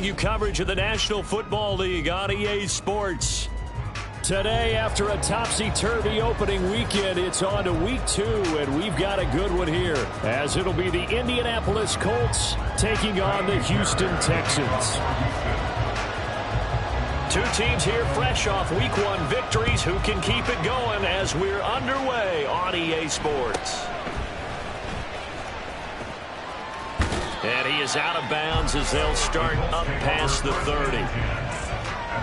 You coverage of the National Football League on EA Sports. Today, after a topsy-turvy opening weekend, it's on to week 2, and we've got a good one here, as it'll be the Indianapolis Colts taking on the Houston Texans. Two teams here fresh off week 1 victories. Who can keep it going as we're underway on EA Sports? And he is out of bounds as they'll start up past the 30. And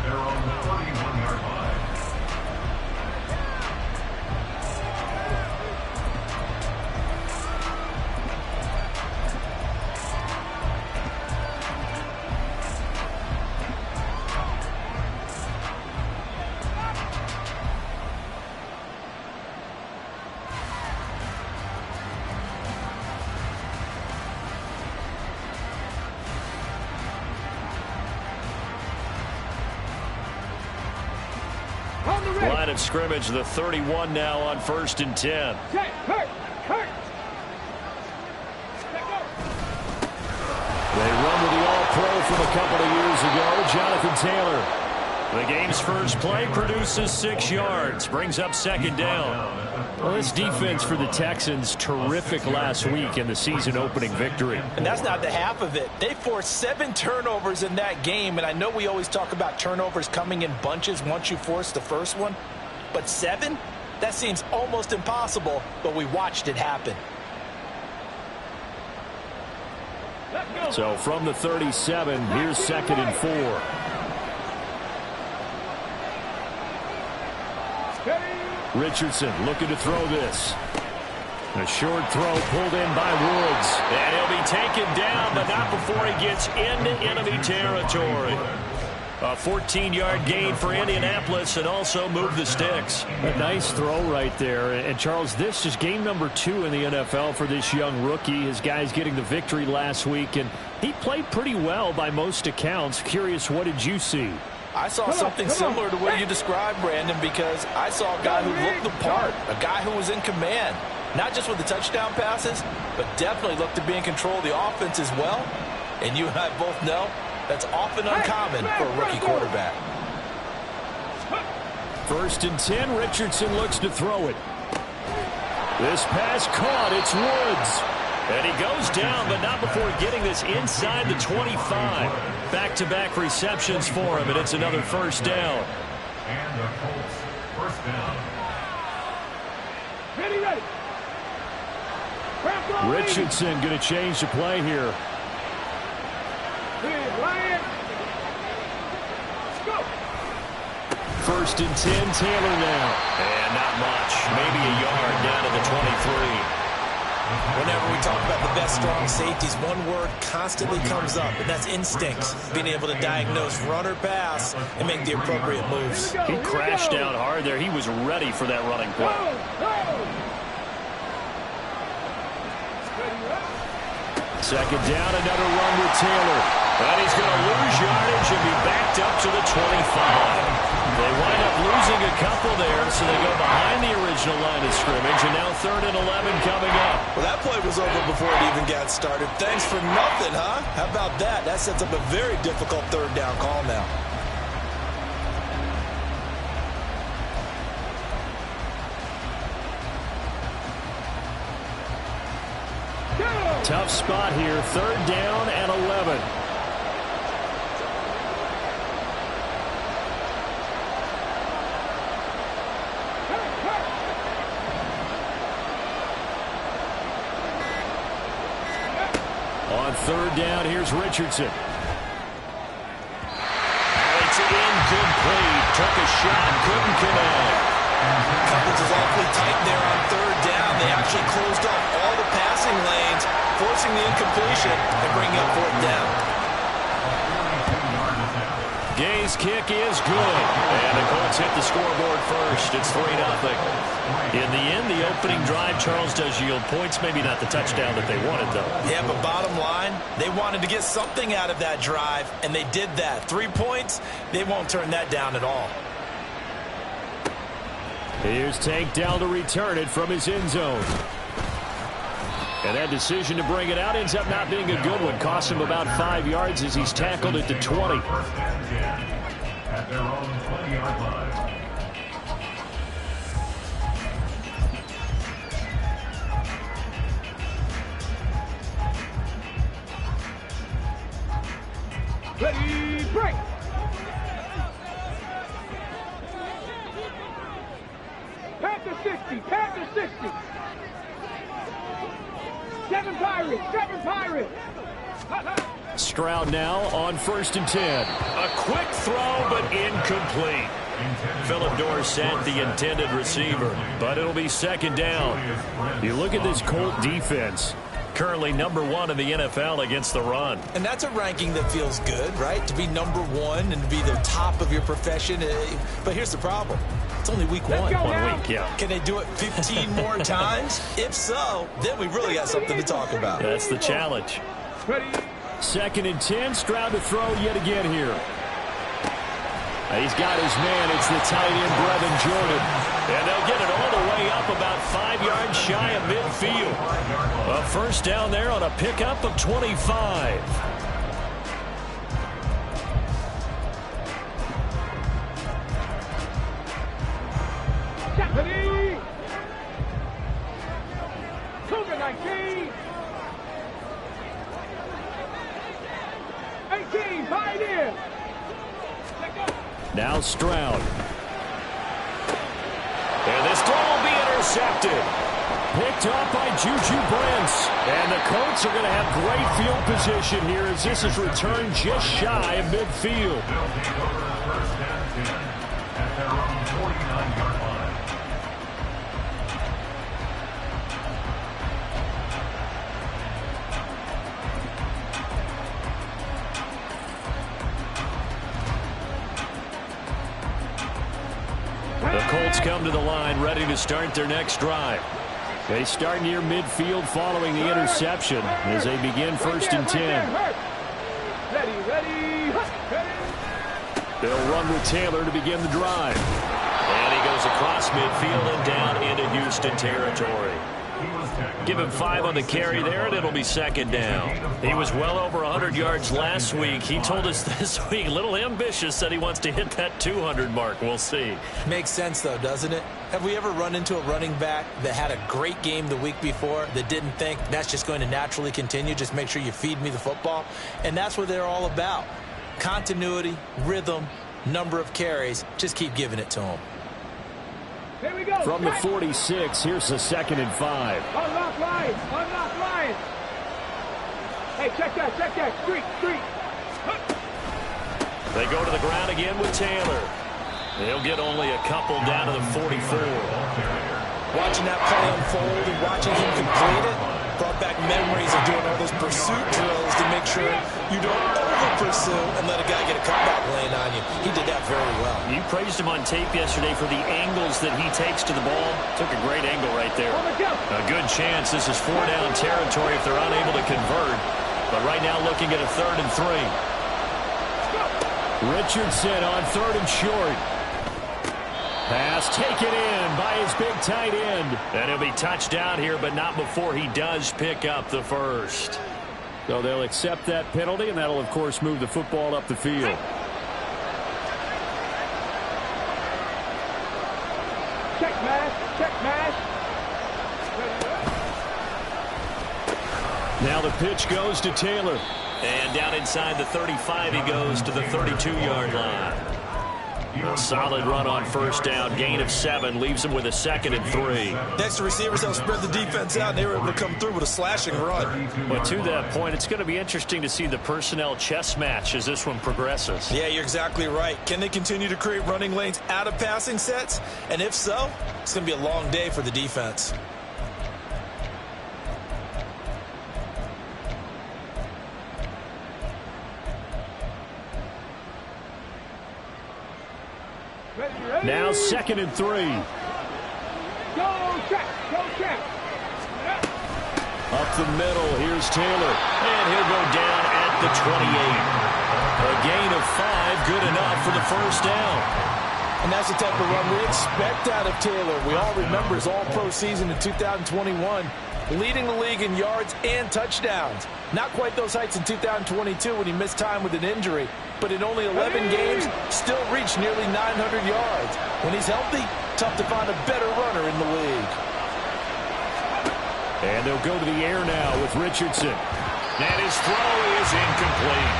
they're on the 31-yard line. Line of scrimmage, the 31 now on 1st and 10. They run with the All-Pro from a couple of years ago, Jonathan Taylor. The game's first play produces 6 yards, brings up 2nd down. Well, this defense for the Texans, terrific last week in the season-opening victory. And that's not the half of it. They forced 7 turnovers in that game, and I know we always talk about turnovers coming in bunches once you force the first one, but 7? That seems almost impossible, but we watched it happen. So from the 37, here's 2nd and 4. Richardson looking to throw this. A short throw pulled in by Woods. And he'll be taken down, but not before he gets into enemy territory. A 14-yard gain for Indianapolis and also move the sticks. A nice throw right there. And, Charles, this is game number 2 in the NFL for this young rookie. His guys getting the victory last week, and he played pretty well by most accounts. Curious, what did you see? I saw something similar to what you described, Brandon, because I saw a guy who looked the part, a guy who was in command, not just with the touchdown passes, but definitely looked to be in control of the offense as well. And you and I both know that's often uncommon for a rookie quarterback. 1st and 10, Richardson looks to throw it. This pass caught, it's Woods. And he goes down, but not before getting this inside the 25. Back-to-back receptions for him, and it's another 1st down. And the Colts, 1st down. Richardson going to change the play here. 1st and 10, Taylor now. And not much, maybe a yard down to the 23. Whenever we talk about the best strong safeties, one word constantly comes up, and that's instincts. Being able to diagnose run or pass and make the appropriate moves. He crashed down hard there. He was ready for that running play. Second down, another run with Taylor. And he's going to lose yardage and be backed up to the 25. They wind up losing a couple there, so they go behind the original line of scrimmage, and now 3rd and 11 coming up. Well, that play was over before it even got started. Thanks for nothing, huh? How about that? That sets up a very difficult 3rd down call now. Tough spot here, 3rd down and 11. On 3rd down, here's Richardson. And it's incomplete. Took a shot, couldn't connect. Coverage is awfully tight there on 3rd down. They actually closed off all the passing lanes, forcing the incompletion and bringing up 4th down. Gay's kick is good. And the Colts hit the scoreboard first. It's 3-0. In the end, the opening drive, Charles, does yield points. Maybe not the touchdown that they wanted, though. Yeah, but bottom line, they wanted to get something out of that drive, and they did that. 3 points, they won't turn that down at all. Here's Tank down to return it from his end zone. And that decision to bring it out ends up not being a good one. Cost him about 5 yards as he's tackled at the 20. At their own 20-yard line. Ready, break! Panther 60, Panther 60! 7 Pirates! Stroud now on 1st and 10. A quick throw, but incomplete. Philip Dorsett, the intended receiver, but it'll be 2nd down. You look at this Colt defense. Currently #1 in the NFL against the run. And that's a ranking that feels good, right? To be #1 and to be the top of your profession. But here's the problem. It's only week 1. 1 week, yeah. Can they do it 15 more times? If so, then we really got something to talk about. That's the challenge. Ready? 2nd and 10. Stroud to throw yet again here. He's got his man. It's the tight end, Brevin Jordan. And they'll get it all the way up about 5 yards shy of midfield. A 1st down there on a pickup of 25. Ready? Cougar 19! 18, Pioneer! Now Stroud. And this throw will be intercepted. Picked off by Juju Brents. And the Colts are going to have great field position here as this is returned just shy of midfield. At their own 49-yard line. The Colts come to the line ready to start their next drive. They start near midfield following the interception as they begin 1st and 10. Ready. They'll run with Taylor to begin the drive. And he goes across midfield and down into Houston territory. Give him 5 on the carry there, and it'll be 2nd down. He was well over 100 yards last week. He told us this week, a little ambitious, said he wants to hit that 200 mark. We'll see. Makes sense, though, doesn't it? Have we ever run into a running back that had a great game the week before that didn't think that's just going to naturally continue? Just make sure you feed me the football. And that's what they're all about. Continuity, rhythm, number of carries. Just keep giving it to them. Here we go. From the 46, here's the 2nd and 5. Unlock Lions. Hey, check that. Street. They go to the ground again with Taylor. They'll get only a couple down to the 44. Watching that play unfold and watching him complete it brought back memories of doing all those pursuit drills to make sure you don't over-pursue and let a guy get a cutback lane on you. He did that very well. You praised him on tape yesterday for the angles that he takes to the ball. Took a great angle right there. A good chance this is 4-down territory if they're unable to convert. But right now looking at a 3rd and 3. Richardson on 3rd and short. Pass taken in by his big tight end. And he'll be touchdown here, but not before he does pick up the 1st. So they'll accept that penalty, and that'll, of course, move the football up the field. Check mash. Now the pitch goes to Taylor. And down inside the 35, he goes to the 32-yard line. A solid run on 1st down. Gain of 7 leaves him with a 2nd and 3. Next, the receivers helped spread the defense out, and they were able to come through with a slashing run. But to that point, it's going to be interesting to see the personnel chess match as this one progresses. Yeah, you're exactly right. Can they continue to create running lanes out of passing sets? And if so, it's going to be a long day for the defense. Now 2nd and 3. Go check. Up the middle, here's Taylor. And he'll go down at the 28. A gain of 5, good enough for the 1st down. And that's the type of run we expect out of Taylor. We all remember his all-pro season in 2021. leading the league in yards and touchdowns. Not quite those heights in 2022 when he missed time with an injury, but in only 11 games, still reached nearly 900 yards. When he's healthy, tough to find a better runner in the league. And they'll go to the air now with Richardson. And his throw is incomplete.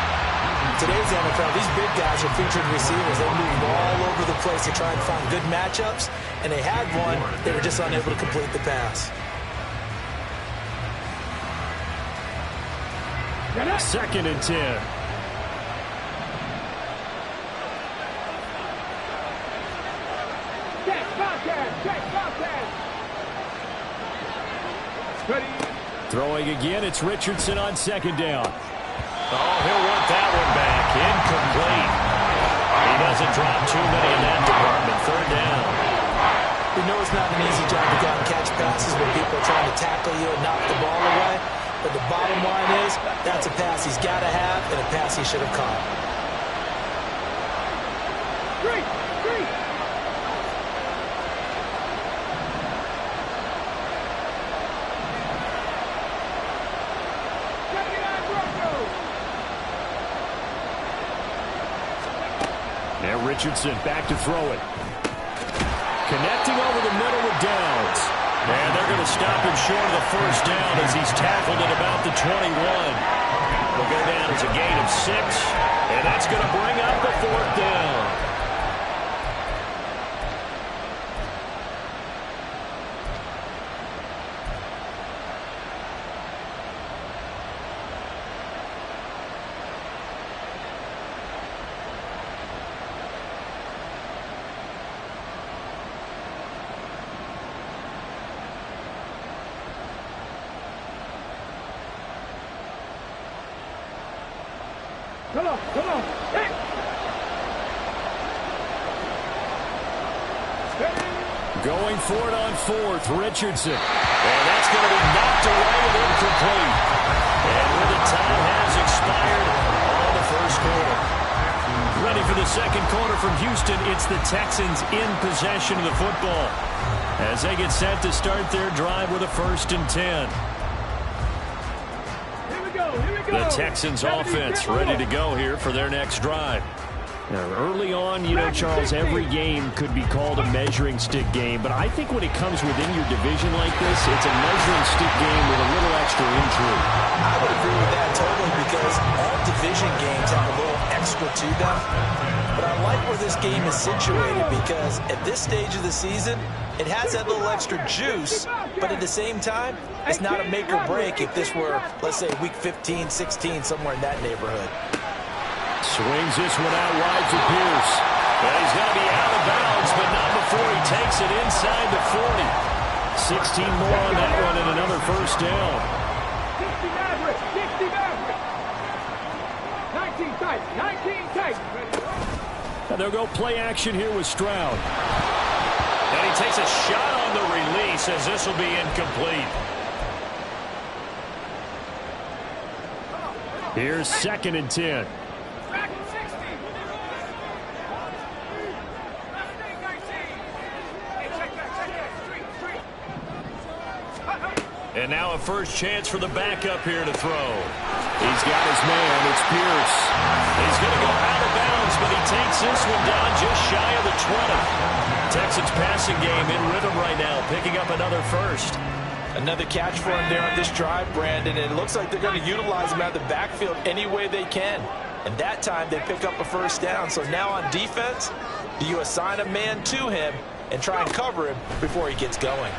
Today's NFL, these big guys are featured receivers. They move all over the place to try and find good matchups, and they had one. They were just unable to complete the pass. Second and 10. Throwing again, it's Richardson on second down. Oh, he'll want that one back. Incomplete. He doesn't drop too many in that department. Third down. We know it's not an easy job to go out and catch passes when people are trying to tackle you and knock the ball away. But the bottom line is, that's a pass he's got to have and a pass he should have caught. Three. Now Richardson back to throw it. Connecting over the middle with Downs. And they're going to stop him short of the first down as he's tackled at about the 21. Will go down as a gain of 6. And that's going to bring up the fourth down. Come on. Hey. Going for it on fourth, Richardson. And that's going to be knocked away and incomplete. And where the time has expired on the first quarter. Ready for the second quarter from Houston. It's the Texans in possession of the football as they get set to start their drive with a 1st and 10. The Texans offense ready to go here for their next drive. Now, early on, you know, Charles, every game could be called a measuring stick game, but I think when it comes within your division like this, it's a measuring stick game with a little extra intrigue. I would agree with that totally because all division games have a little extra to them. But I like where this game is situated because at this stage of the season, it has that little extra juice, but at the same time, it's not a make or break if this were, let's say, week 15, 16, somewhere in that neighborhood. Swings this one out wide to Pierce. And he's going to be out of bounds, but not before he takes it inside the 40. 16 more on that one and another first down. 60 Maverick. 19 tight. And they'll go play action here with Stroud. And he takes a shot on the release as this will be incomplete. Here's 2nd and 10. And now a first chance for the backup here to throw. He's got his man. It's Pierce. He's going to go out of bounds, but he takes this one down just shy of the 20. Texans passing game in rhythm right now, picking up another first. Another catch for him there on this drive, Brandon. And it looks like they're going to utilize him out of the backfield any way they can. And that time they pick up a first down. So now on defense, do you assign a man to him and try and cover him before he gets going?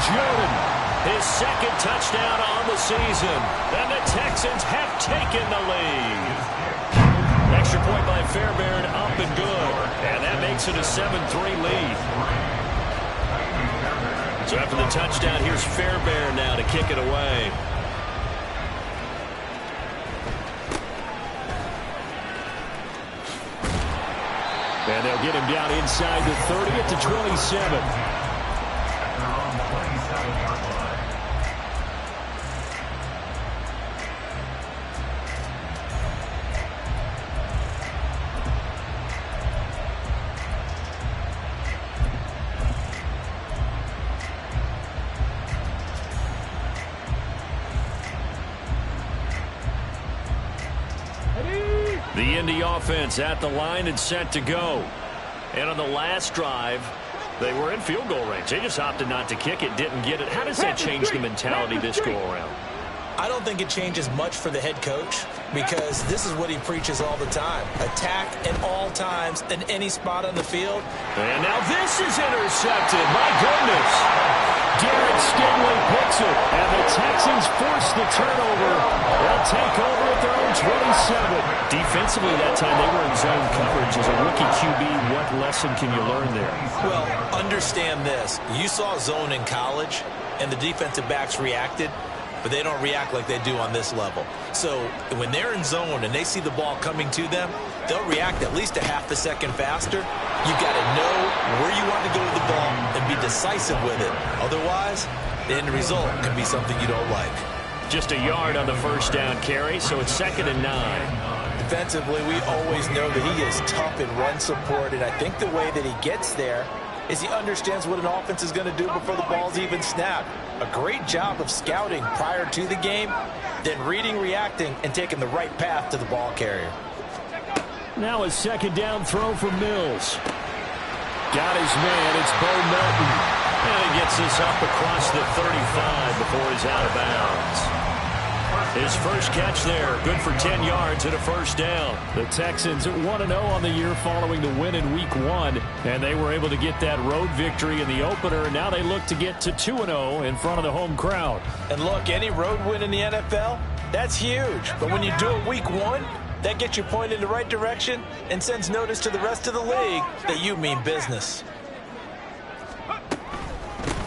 Jordan, his second touchdown on the season. And the Texans have taken the lead. Extra point by Fairbairn, up and good. And that makes it a 7-3 lead. So after the touchdown, here's Fairbairn now to kick it away. And they'll get him down inside the 30 at the 27. Indy offense at the line and set to go. And on the last drive, they were in field goal range. They just opted not to kick it, didn't get it. How does that change the mentality this go-around? I don't think it changes much for the head coach because this is what he preaches all the time. Attack at all times in any spot on the field. And now this is intercepted. My goodness. Garrett Stingley picks it, and the Texans force the turnover. They'll take over at their own 27. Defensively that time, they were in zone coverage. As a rookie QB, what lesson can you learn there? Well, understand this. You saw zone in college, and the defensive backs reacted, but they don't react like they do on this level. So when they're in zone and they see the ball coming to them, they'll react at least a half a second faster. You've got to know where you want to go with the ball and be decisive with it. Otherwise, the end result can be something you don't like. Just a yard on the first down carry, so it's 2nd and 9. Defensively, we always know that he is tough in run support, and I think the way that he gets there is he understands what an offense is going to do before the ball's even snapped. A great job of scouting prior to the game, then reading, reacting, and taking the right path to the ball carrier. Now a 2nd down throw from Mills. Got his man. It's Bo Melton. And he gets this up across the 35 before he's out of bounds. His first catch there, good for 10 yards and a first down. The Texans 1-0 on the year following the win in Week 1, and they were able to get that road victory in the opener. Now they look to get to 2-0 in front of the home crowd. And look, any road win in the NFL, that's huge. But when you do it Week 1, that gets you pointed in the right direction and sends notice to the rest of the league that you mean business.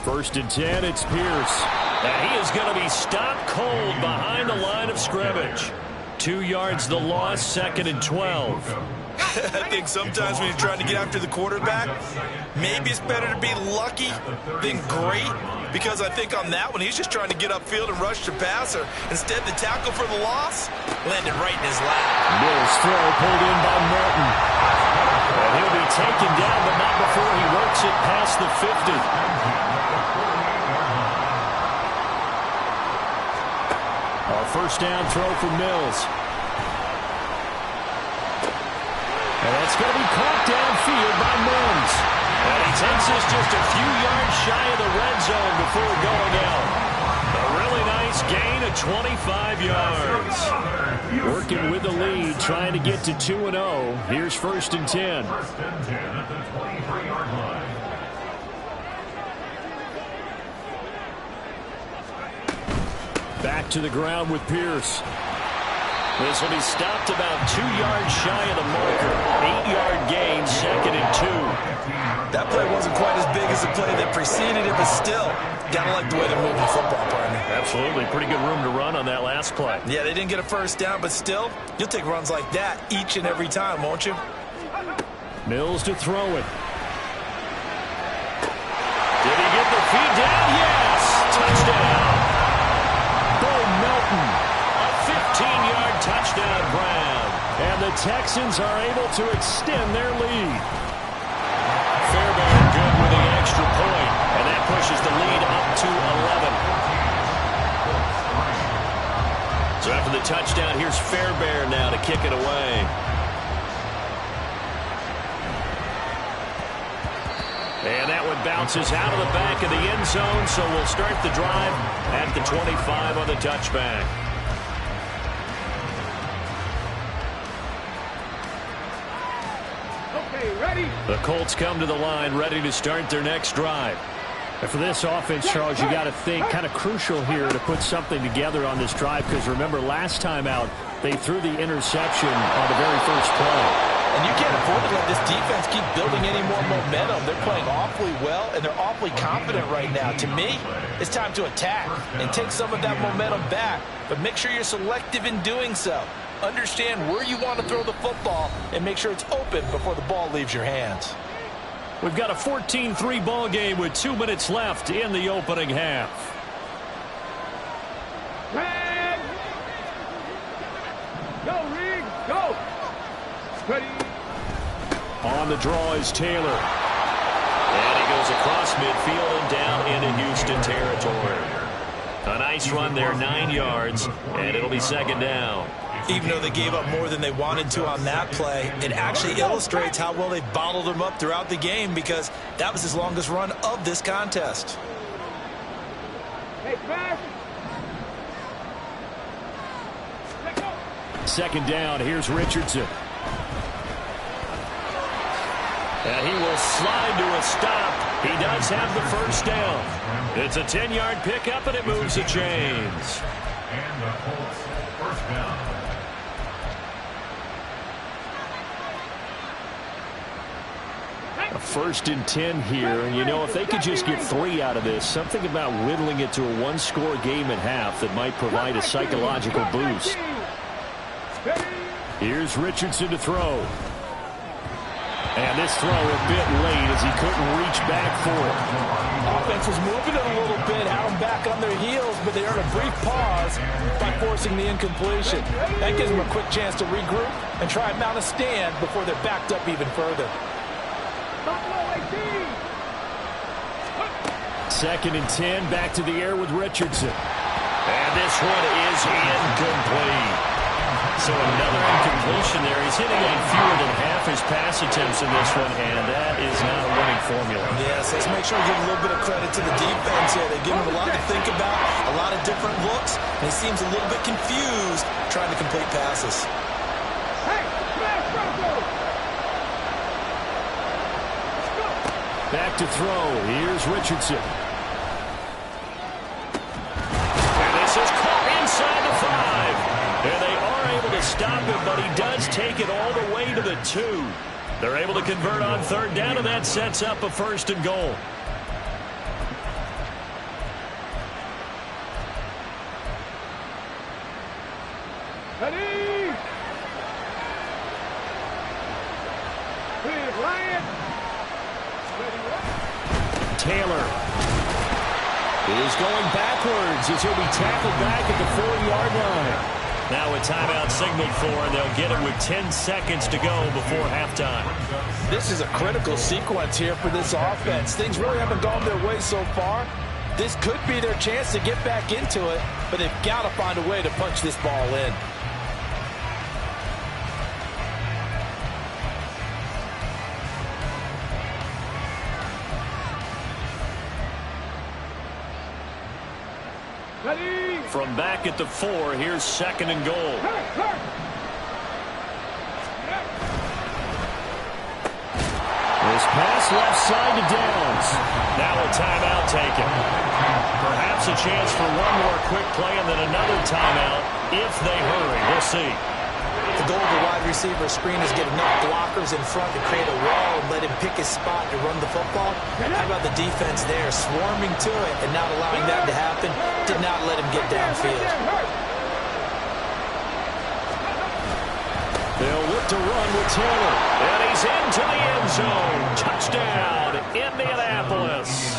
1st and 10, it's Pierce. And he is going to be stopped cold behind the line of scrimmage. 2 yards the loss, 2nd and 12. I think sometimes when you're trying to get after the quarterback, maybe it's better to be lucky than great, because I think on that one, he's just trying to get upfield and rush the passer. Instead, the tackle for the loss landed right in his lap. Mills throw pulled in by Martin. And he'll be taken down, but not before he works it past the 50. Our first down throw for Mills. And that's going to be caught downfield by Mims. And he takes us just a few yards shy of the red zone before going out. A really nice gain of 25 yards. Working with the lead, trying to get to 2-0. Here's 1st and 10. 1st and 10 at the 23-yard line. Back to the ground with Pierce. This will be stopped about 2 yards shy of the marker. 8-yard gain, 2nd and 2. That play wasn't quite as big as the play that preceded it, but still, gotta like the way they're moving the football, partner. Absolutely. Pretty good room to run on that last play. Yeah, they didn't get a first down, but still, you'll take runs like that each and every time, won't you? Mills to throw it. Did he get the feed down? Yes! Touchdown. Bo Melton. A 15-yard touchdown grab. And the Texans are able to extend their lead. Fairbairn good with the extra point. And that pushes the lead up to 11. So after the touchdown, here's Fairbairn now to kick it away. And that one bounces out of the back of the end zone, so we'll start the drive at the 25 on the touchback. Okay, ready? The Colts come to the line, ready to start their next drive. And for this offense, Charles, you got to think kind of crucial here to put something together on this drive, because remember, last time out, they threw the interception on the very first play. And you can't afford to let this defense keep building any more momentum. They're playing awfully well, and they're awfully confident right now. To me, it's time to attack and take some of that momentum back. But make sure you're selective in doing so. Understand where you want to throw the football and make sure it's open before the ball leaves your hands. We've got a 14-3 ball game with 2 minutes left in the opening half. Red. Go, Reed, go. Ready. On the draw is Taylor. And he goes across midfield and down into Houston territory. A nice run there, 9 yards, and it'll be second down. Even though they gave up more than they wanted to on that play, it actually illustrates how well they bottled them up throughout the game because that was his longest run of this contest. Hey, back. Second down, here's Richardson. And he will slide to a stop. He does have the first down. It's a 10-yard pickup, and it moves the chains. And the Colts first down. A 1st and 10 here, and you know, if they could just get 3 out of this, something about whittling it to a one-score game at half that might provide a psychological boost. Here's Richardson to throw. And this throw a bit late as he couldn't reach back for it. Offense was moving it a little bit, had them back on their heels, but they earned a brief pause by forcing the incompletion. That gives them a quick chance to regroup and try and mount a stand before they're backed up even further. 2nd and 10, back to the air with Richardson. And this one is incomplete. So another incompletion there. He's hitting on fewer than half his pass attempts in this one, and that is not a winning formula. Yes, let's make sure we give a little bit of credit to the defense here. They give him a lot to think about, a lot of different looks, and he seems a little bit confused trying to complete passes. Back to throw. Here's Richardson. And this is caught inside the 5. And they are able to stop him, but he does take it all the way to the 2. They're able to convert on 3rd down, and that sets up a 1st and goal. Ready? Clear, Ryan. Taylor is going backwards as he'll be tackled back at the 4-yard line. Now a timeout signaled for, and they'll get it with 10 seconds to go before halftime. This is a critical sequence here for this offense. Things really haven't gone their way so far. This could be their chance to get back into it, but they've got to find a way to punch this ball in. Ready? From back at the 4, here's 2nd and goal. This pass left side to Downs. Now a timeout taken. Perhaps a chance for one more quick play and then another timeout if they hurry. We'll see. The goal of the wide receiver screen is get enough blockers in front to create a wall and let him pick his spot to run the football. How about the defense there, swarming to it and not allowing that to happen? Did not let him get downfield. They'll look to run with Taylor. And he's into the end zone. Touchdown, Indianapolis.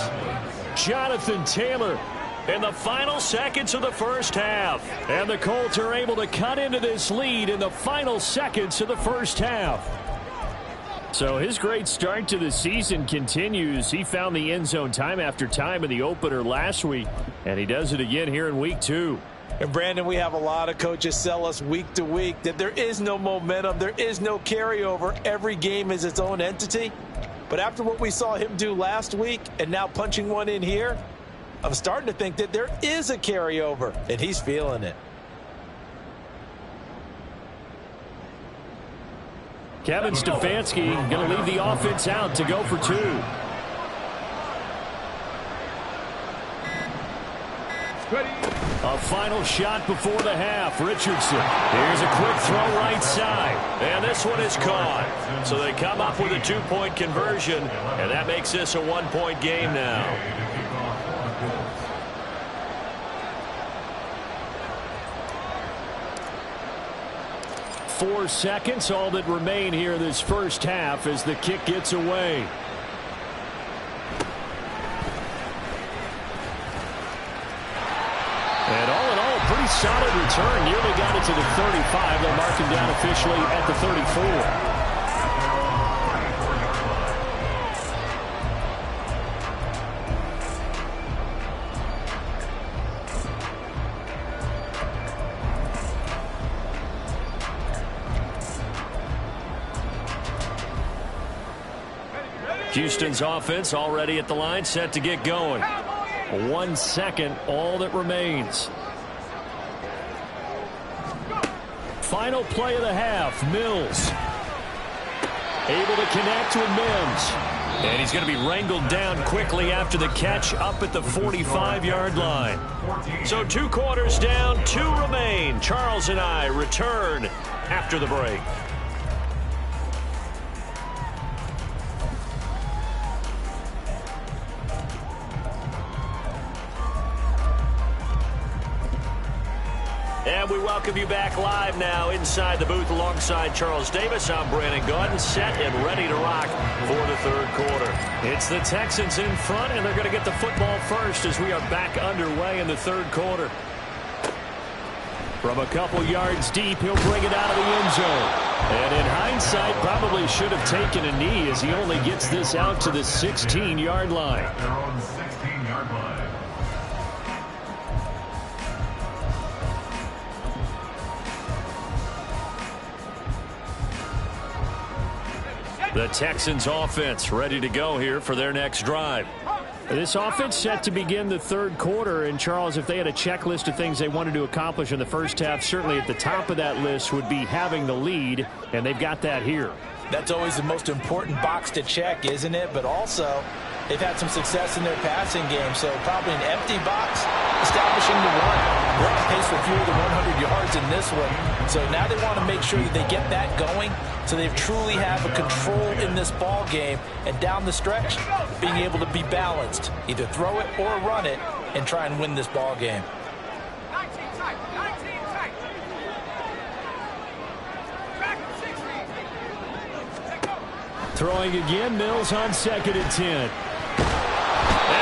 Jonathan Taylor in the final seconds of the first half. And the Colts are able to cut into this lead in the final seconds of the first half. So his great start to the season continues. He found the end zone time after time in the opener last week, and he does it again here in week 2. And Brandon, we have a lot of coaches sell us week to week that there is no momentum, there is no carryover. Every game is its own entity. But after what we saw him do last week and now punching one in here, I'm starting to think that there is a carryover, and he's feeling it. Kevin Stefanski going to leave the offense out to go for 2. A final shot before the half. Richardson. Here's a quick throw right side. And this one is caught. So they come up with a 2-point conversion, and that makes this a 1-point game now. 4 seconds, all that remain here in this first half as the kick gets away. And all in all, pretty solid return. Nearly got it to the 35. They'll mark him down officially at the 34. Houston's offense already at the line, set to get going. 1 second, all that remains. Final play of the half, Mills. Able to connect with Mims. And he's going to be wrangled down quickly after the catch up at the 45-yard line. So 2 quarters down, 2 remain. Charles and I return after the break. And we welcome you back live now inside the booth alongside Charles Davis. I'm Brandon Gaudin, set and ready to rock for the third quarter. It's the Texans in front, and they're going to get the football first as we are back underway in the third quarter. From a couple yards deep, he'll bring it out of the end zone. And in hindsight, probably should have taken a knee as he only gets this out to the 16-yard line. They're on the 16-yard line. The Texans offense ready to go here for their next drive. This offense set to begin the third quarter. And, Charles, if they had a checklist of things they wanted to accomplish in the first half, certainly at the top of that list would be having the lead, and they've got that here. That's always the most important box to check, isn't it? But also, they've had some success in their passing game, so probably an empty box, establishing the run. They're on pace for fewer than 100 yards in this one. So now they want to make sure that they get that going so they truly have a control in this ball game and down the stretch, being able to be balanced, either throw it or run it and try and win this ball game. 19 tight, 19 tight. Back 16. Throwing again, Mills on 2nd and 10. And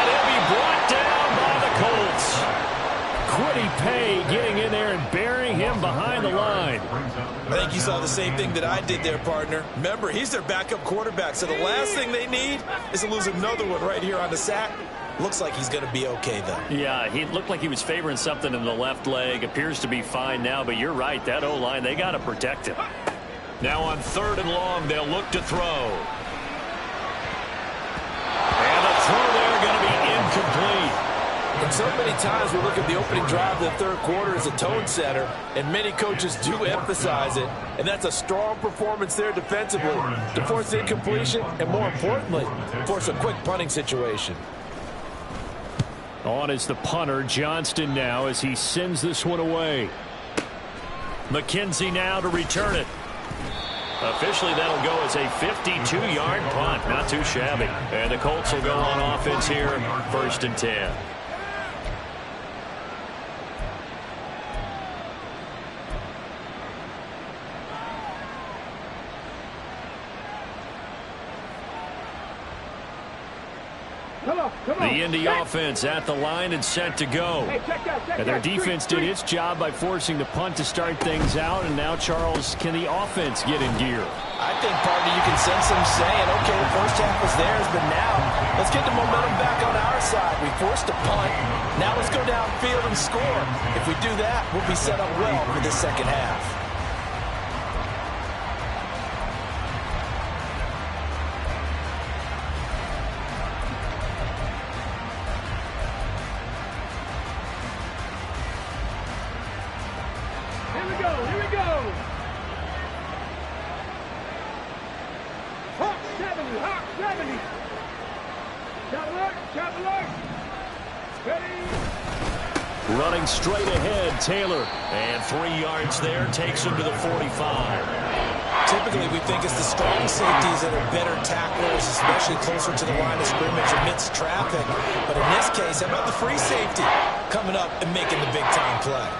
he'll be brought down by the Colts. Kwity Paye getting in there and burying him behind the line. I think you saw the same thing that I did there, partner. Remember, he's their backup quarterback, so the last thing they need is to lose another one right here on the sack. Looks like he's going to be okay, though. Yeah, he looked like he was favoring something in the left leg. Appears to be fine now, but you're right. That O-line, they got to protect him. Now on 3rd and long, they'll look to throw. And the throw there going to be incomplete. And so many times we look at the opening drive of the third quarter as a tone setter, and many coaches do emphasize it, and that's a strong performance there defensively to force incompletion and, more importantly, force a quick punting situation. On is the punter, Johnston, now as he sends this one away. McKenzie now to return it. Officially, that'll go as a 52-yard punt. Not too shabby. And the Colts will go on offense here, 1st and 10. The Indy offense at the line and set to go. And their defense did its job by forcing the punt to start things out. And now, Charles, can the offense get in gear? I think, partner, you can sense them saying, okay, the first half was theirs, but now let's get the momentum back on our side. We forced a punt. Now let's go downfield and score. If we do that, we'll be set up well for the second half. Running straight ahead, Taylor. And 3 yards there, takes him to the 45. Typically, we think it's the strong safeties that are better tacklers, especially closer to the line of scrimmage amidst traffic. But in this case, how about the free safety coming up and making the big-time play?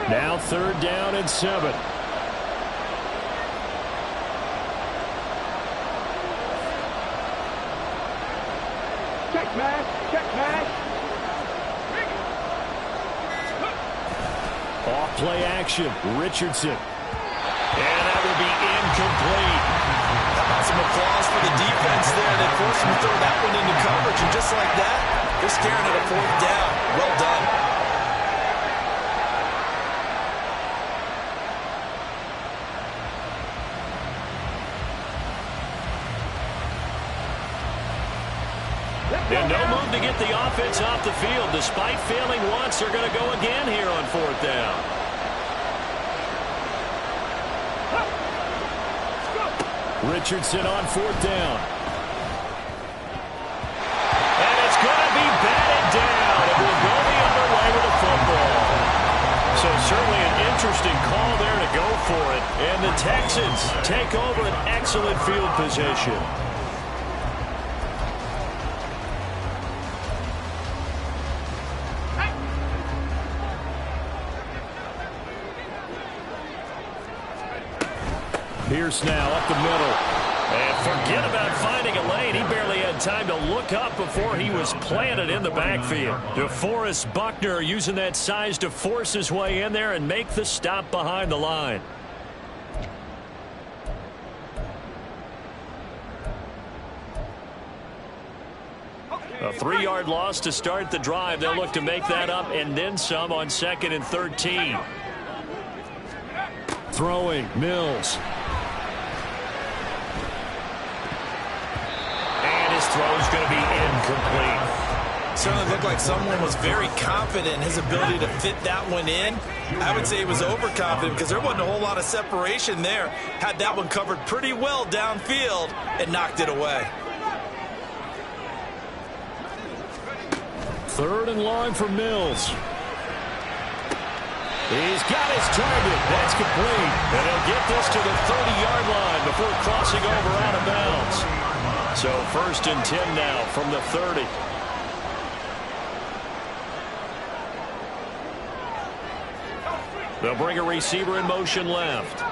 Now 3rd down and 7. Check pass, check pass. Off play action, Richardson. And that will be incomplete. How about some applause for the defense there. They forced him to throw that one into coverage, and just like that, they're staring at a 4th down. Well done. And no move to get the offense off the field. Despite failing once, they're going to go again here on 4th down. Richardson on 4th down. And it's going to be batted down. It will go the other way with the football. So certainly an interesting call there to go for it. And the Texans take over an excellent field position. Pierce now up the middle. And forget about finding a lane. He barely had time to look up before he was planted in the backfield. DeForest Buckner using that size to force his way in there and make the stop behind the line. A 3-yard loss to start the drive. They'll look to make that up and then some on 2nd and 13. Throwing, Mills. Throw's going to be incomplete. Certainly looked like someone was very confident in his ability to fit that one in. I would say he was overconfident because there wasn't a whole lot of separation there. Had that one covered pretty well downfield and knocked it away. 3rd and long for Mills. He's got his target. That's complete. And he'll get this to the 30-yard line before crossing over out of bounds. So 1st and 10 now from the 30. They'll bring a receiver in motion left.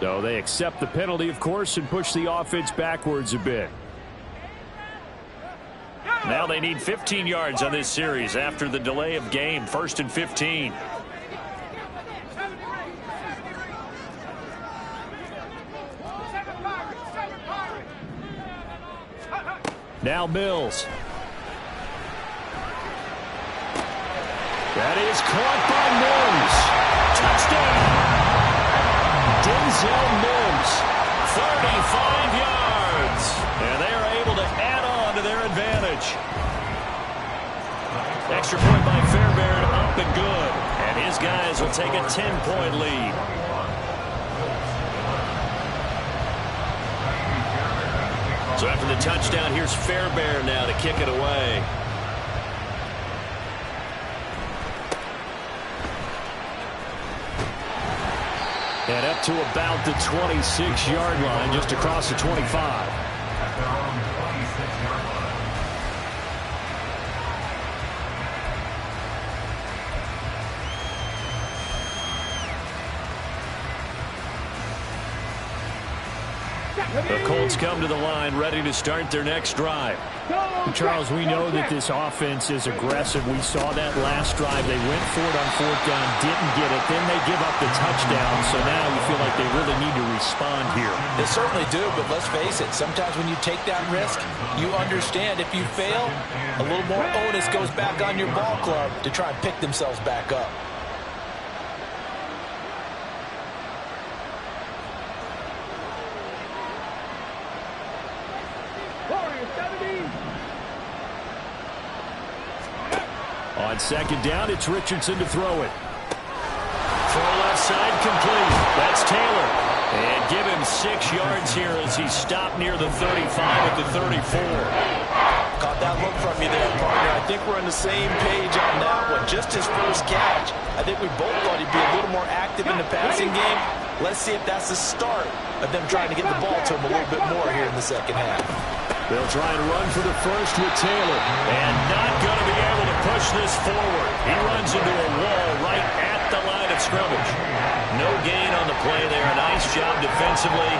So they accept the penalty, of course, and push the offense backwards a bit. Now they need 15 yards on this series after the delay of game. 1st and 15. Now Mills. That is caught by Mims. Touchdown. Denzel Mims. 35 yards. And they are able to add on to their advantage. Extra point by Fairbairn, up and good. And his guys will take a 10-point lead. So after the touchdown, here's Fairbairn now to kick it away. And up to about the 26-yard line, just across the 25. The Colts come to the line ready to start their next drive. Charles, we know that this offense is aggressive. We saw that last drive. They went for it on 4th down, didn't get it. Then they give up the touchdown. So now we feel like they really need to respond here. They certainly do, but let's face it. Sometimes when you take that risk, you understand if you fail, a little more onus goes back on your ball club to try and pick themselves back up. On 2nd down, it's Richardson to throw it. Throw left side complete. That's Taylor. And give him 6 yards here as he stopped near the 35 at the 34. Caught that look from you there, partner. I think we're on the same page on that one. Just his first catch. I think we both thought he'd be a little more active in the passing game. Let's see if that's the start of them trying to get the ball to him a little bit more here in the second half. They'll try and run for the first with Taylor. And not going to be able to push this forward. He runs into a wall right at the line of scrimmage. No gain on the play there. Nice job defensively.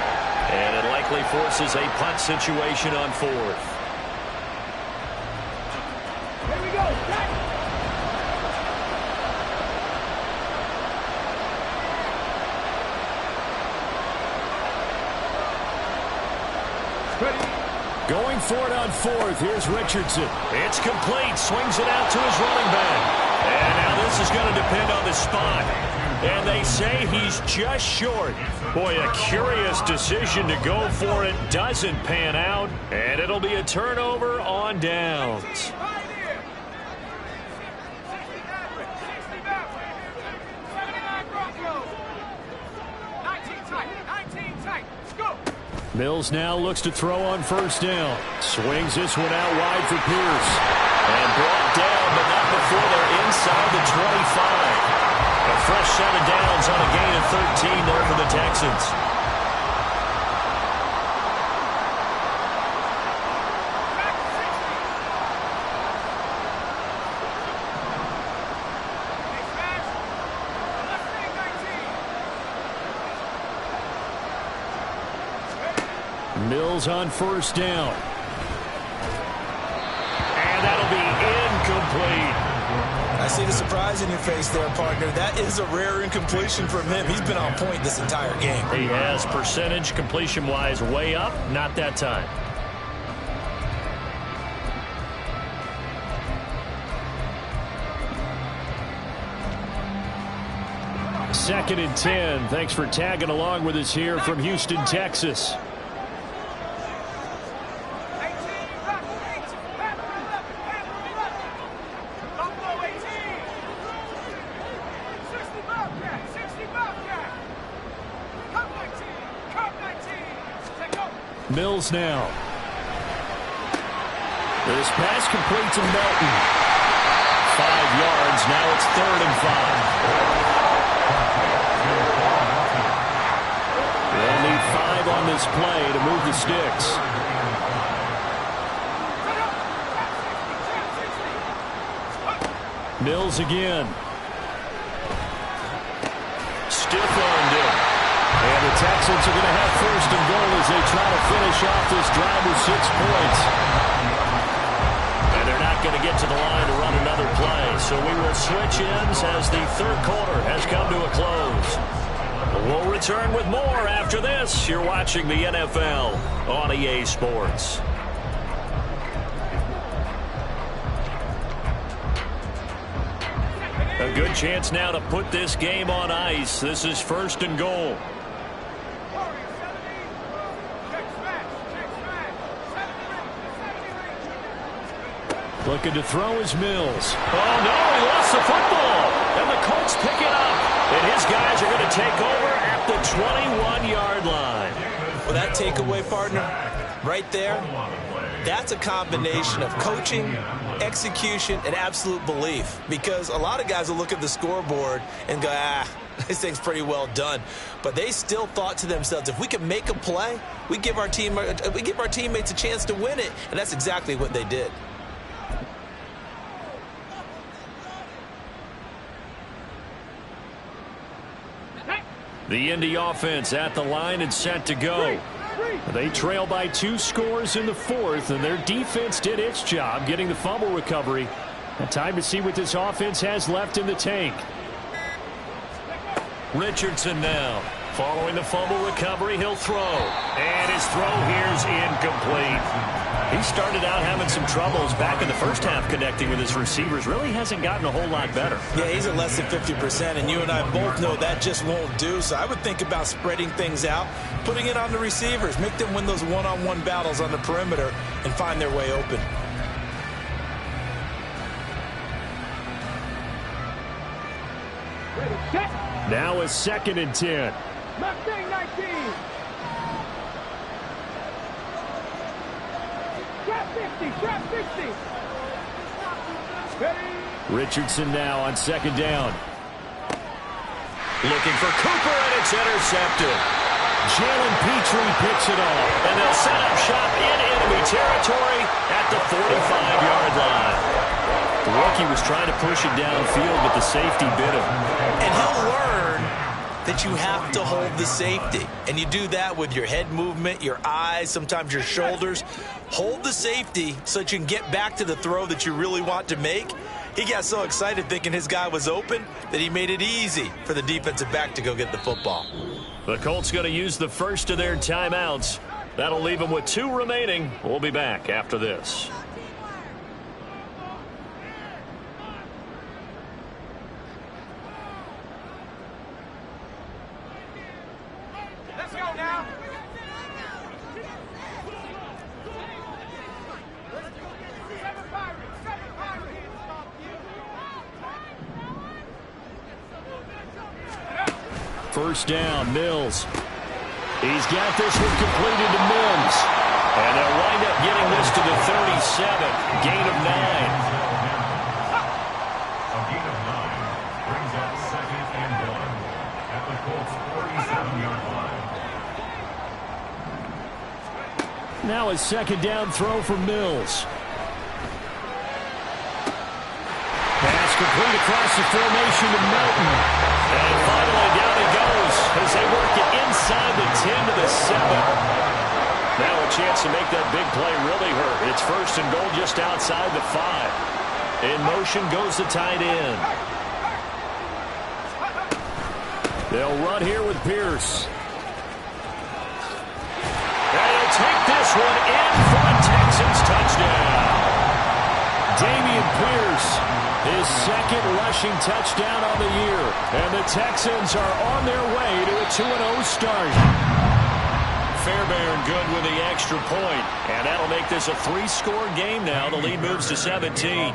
And it likely forces a punt situation on 4th. Going for it on fourth. Here's Richardson. It's complete. Swings it out to his running back. And now this is going to depend on the spot. And they say he's just short. Boy, a curious decision to go for it. Doesn't pan out. And it'll be a turnover on downs. Mills now looks to throw on first down. Swings this one out wide for Pierce. And brought down, but not before they're inside the 25. A fresh set of downs on a gain of 13 there for the Texans. Mills on first down. And that'll be incomplete. I see the surprise in your face there, partner. That is a rare incompletion from him. He's been on point this entire game. He has percentage completion-wise way up. Not that time. Second and 10. Thanks for tagging along with us here from Houston, Texas. Mills now. This pass complete to Melton. 5 yards. Now it's 3rd and 5. They'll need 5 on this play to move the sticks. Mills again. Stiff-armed him. And the Texans are going to have 1st and goal as they try to finish off this drive with 6 points. And they're not going to get to the line to run another play. So we will switch ends as the 3rd quarter has come to a close. We'll return with more after this. You're watching the NFL on EA Sports. A good chance now to put this game on ice. This is 1st and goal. Looking to throw is Mills. Oh, no, he lost the football. And the Colts pick it up. And his guys are going to take over at the 21-yard line. Well, that takeaway, partner, right there, that's a combination of coaching, execution, and absolute belief. Because a lot of guys will look at the scoreboard and go, this thing's pretty well done. But they still thought to themselves, if we can make a play, we give our teammates a chance to win it. And that's exactly what they did. The Indy offense at the line and set to go. They trail by 2 scores in the 4th, and their defense did its job getting the fumble recovery. And time to see what this offense has left in the tank. Richardson now. Following the fumble recovery, he'll throw. And his throw here's incomplete. He started out having some troubles back in the first half connecting with his receivers. Really hasn't gotten a whole lot better. Yeah, he's at less than 50%, and you and I both know that just won't do. So I would think about spreading things out, putting it on the receivers, make them win those one-on-one battles on the perimeter and find their way open. Now a 2nd and 10. Mustang 19. Trap 50, trap 60. Ready. Richardson now on 2nd down. Looking for Cooper, and it's intercepted. Jalen Petrie picks it off. And they'll set up shop in enemy territory at the 45-yard line. The rookie was trying to push it downfield, but the safety bit him. And he'll learn that you have to hold the safety. And you do that with your head movement, your eyes, sometimes your shoulders. Hold the safety so that you can get back to the throw that you really want to make. He got so excited thinking his guy was open that he made it easy for the defensive back to go get the football. The Colts going to use the first of their timeouts. That'll leave him with 2 remaining. We'll be back after this. Let's go now. First down, Mills. He's got this one completed to Mims. And they'll wind up getting this to the 37. Gain of 9. A gain of 9 brings up 2nd and 1 at the Colts 47-yard line. Now a second down throw for Mills. Pass complete across the formation to Melton. And finally down he goes as they work it inside the 10 to the 7. Now a chance to make that big play really hurt. It's 1st and goal just outside the 5. In motion goes the tight end. They'll run here with Pierce. And he'll take this one in for a Texans touchdown. Dameon Pierce, his 2nd rushing touchdown on the year. And the Texans are on their way to a 2-0 start. Fairbairn good with the extra point. And that'll make this a 3-score game now. The lead moves to 17.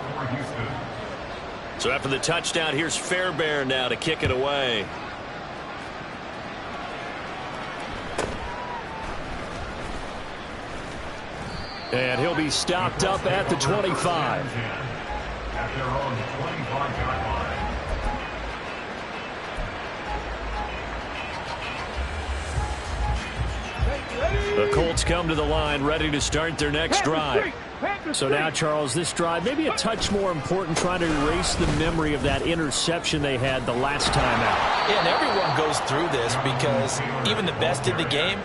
So after the touchdown, here's Fairbairn now to kick it away. And he'll be stopped up at the 25. At their own 25-yard line. The Colts come to the line ready to start their next drive. So now, Charles, this drive maybe a touch more important, trying to erase the memory of that interception they had the last time out. Yeah, and everyone goes through this because even the best in the game,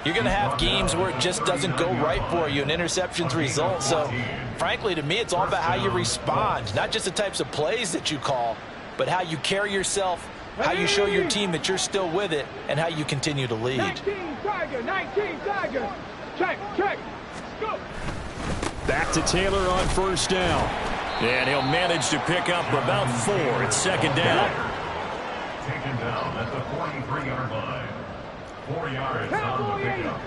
you're going to have games where it just doesn't go right for you, and interceptions result. So, frankly, to me, it's all about how you respond, not just the types of plays that you call, but how you carry yourself, how you show your team that you're still with it, and how you continue to lead. 19 Tiger. Check. Go. Back to Taylor on first down. And he'll manage to pick up about 4. It's 2nd down. Taken down at the 43-yard line. 4 yards on the pickup.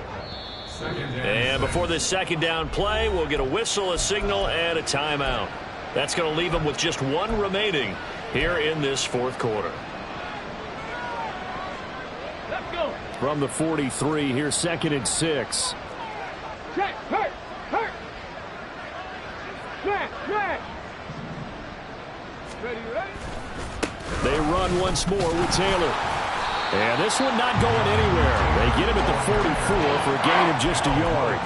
2nd down. And before this 2nd down play, we'll get a whistle, a signal, and a timeout. That's going to leave them with just 1 remaining here in this 4th quarter. Let's go. From the 43, here's 2nd and 6. Check. Hurt. Smash. Ready. They run once more with Taylor. And this one not going anywhere. They get him at the 44 for a gain of just a yard.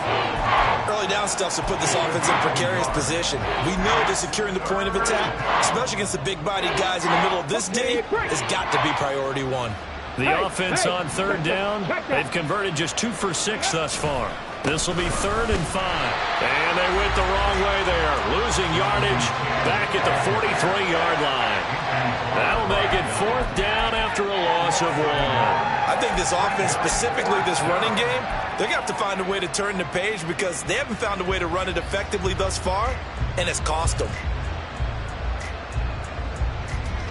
Early down stuff's to put this offense in precarious position. We know that securing the point of attack, especially against the big-bodied guys in the middle of this game, has got to be priority 1. The offense on 3rd down, they've converted just 2 for 6 thus far. This will be 3rd and 5. And they went the wrong way there, losing yardage back at the 43-yard line. That'll make it 4th down after a loss of 1. I think this offense, specifically this running game, they're going to have to find a way to turn the page because they haven't found a way to run it effectively thus far, and it's cost them.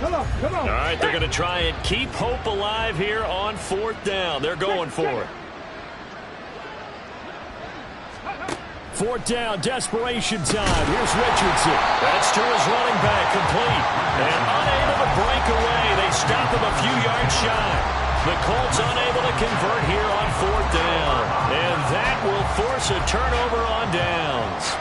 Come on. All right, they're going to try and keep hope alive here on 4th down. They're going for it. 4th down, desperation time. Here's Richardson. That's to his running back, complete. And unable to break away. They stop him a few yards shy. The Colts unable to convert here on 4th down. And that will force a turnover on downs.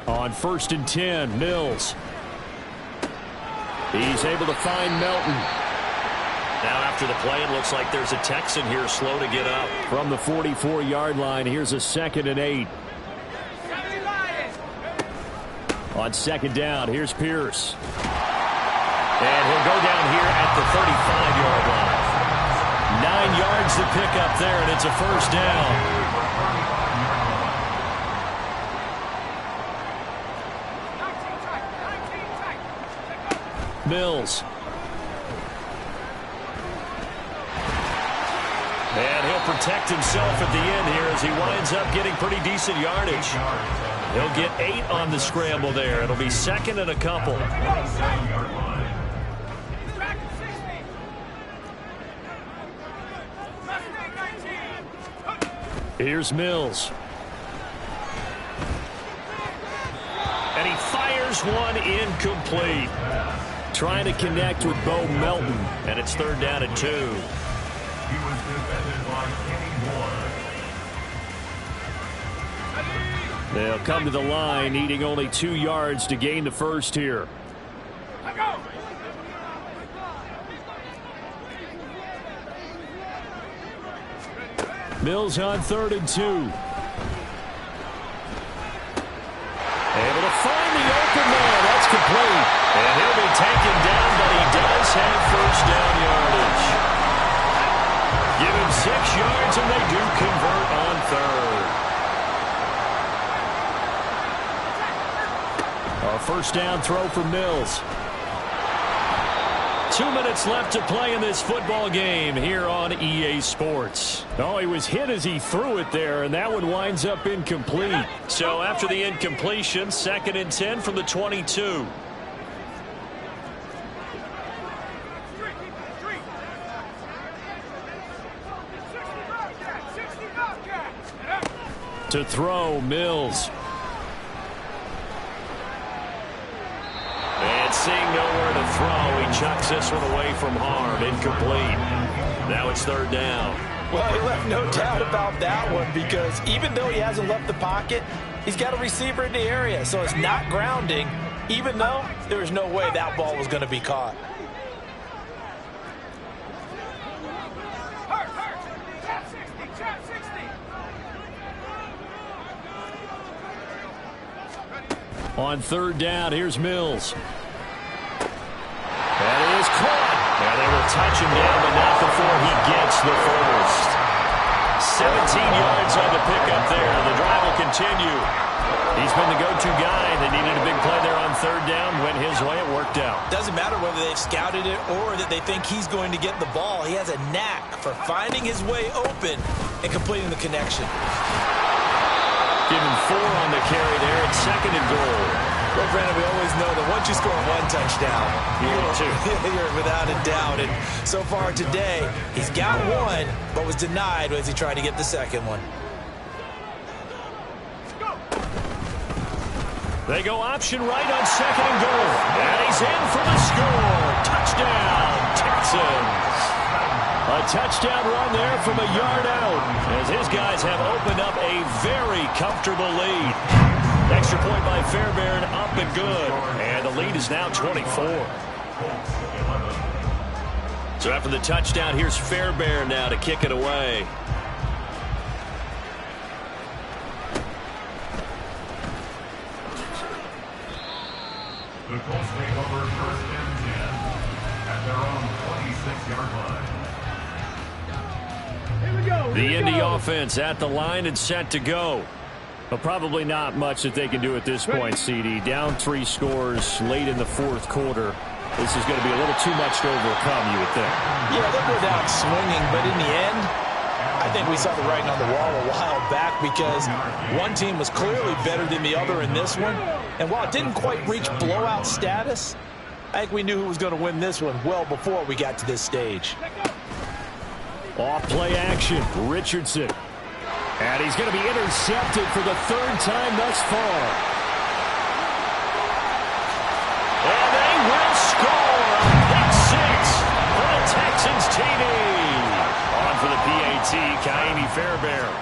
On 1st and 10, Mills. He's able to find Melton. Now after the play, it looks like there's a Texan here slow to get up. From the 44-yard line, here's a 2nd and 8. On 2nd down, here's Pierce. And he'll go down here at the 35-yard line. 9 yards to pick up there, and it's a 1st down. Mills. And he'll protect himself at the end here as he winds up getting pretty decent yardage. He'll get 8 on the scramble there. It'll be second and a couple. Here's Mills. And he fires one incomplete. Trying to connect with Bo Melton, and it's third down and 2. He was defended by Kenny Moore. They'll come to the line, needing only 2 yards to gain the first here. Mills on 3rd and 2. Able to find the open man. That's complete. And he'll be taken down, but he does have first down yardage. Give him 6 yards, and they do convert on 3rd. A first down throw for Mills. 2 minutes left to play in this football game here on EA Sports. Oh, he was hit as he threw it there, and that one winds up incomplete. So after the incompletion, 2nd and 10 from the 22. To throw, Mills. And seeing nowhere to throw, he chucks this one away from harm. Incomplete. Now it's 3rd down. Well, he left no doubt about that one, because even though he hasn't left the pocket, he's got a receiver in the area, so it's not grounding, even though there was no way that ball was going to be caught. On 3rd down, here's Mills. That is caught. And they will touch him down, but not before he gets the first. 17 yards on the pickup there. The drive will continue. He's been the go-to guy. They needed a big play there on 3rd down. Went his way. It worked out. Doesn't matter whether they've scouted it or that they think he's going to get the ball. He has a knack for finding his way open and completing the connection. Given 4 on the carry there. It's 2nd and goal. Well, Brandon, we always know that once you score 1 touchdown, you're without a doubt. And so far today, he's got 1, but was denied as he tried to get the 2nd one. They go option right on 2nd and goal. And he's in for the score. Touchdown, Texans. A touchdown run there from a yard out, as his guys have opened up a very comfortable lead. Extra point by Fairbairn, up and good. And the lead is now 24. So after the touchdown, here's Fairbairn now to kick it away. The Colts take over 1st and 10 at their own 26-yard line. The Indy offense at the line and set to go. But probably not much that they can do at this point, CD. Down 3 scores late in the 4th quarter. This is going to be a little too much to overcome, you would think. Yeah, they'll go down swinging, but in the end, I think we saw the writing on the wall a while back, because one team was clearly better than the other in this one. And while it didn't quite reach blowout status, I think we knew who was going to win this one well before we got to this stage. Off play action, Richardson. And he's going to be intercepted for the 3rd time thus far. And they will score. Pick 6 for the Texans TD. On for the PAT, Kaimi Fairbairn.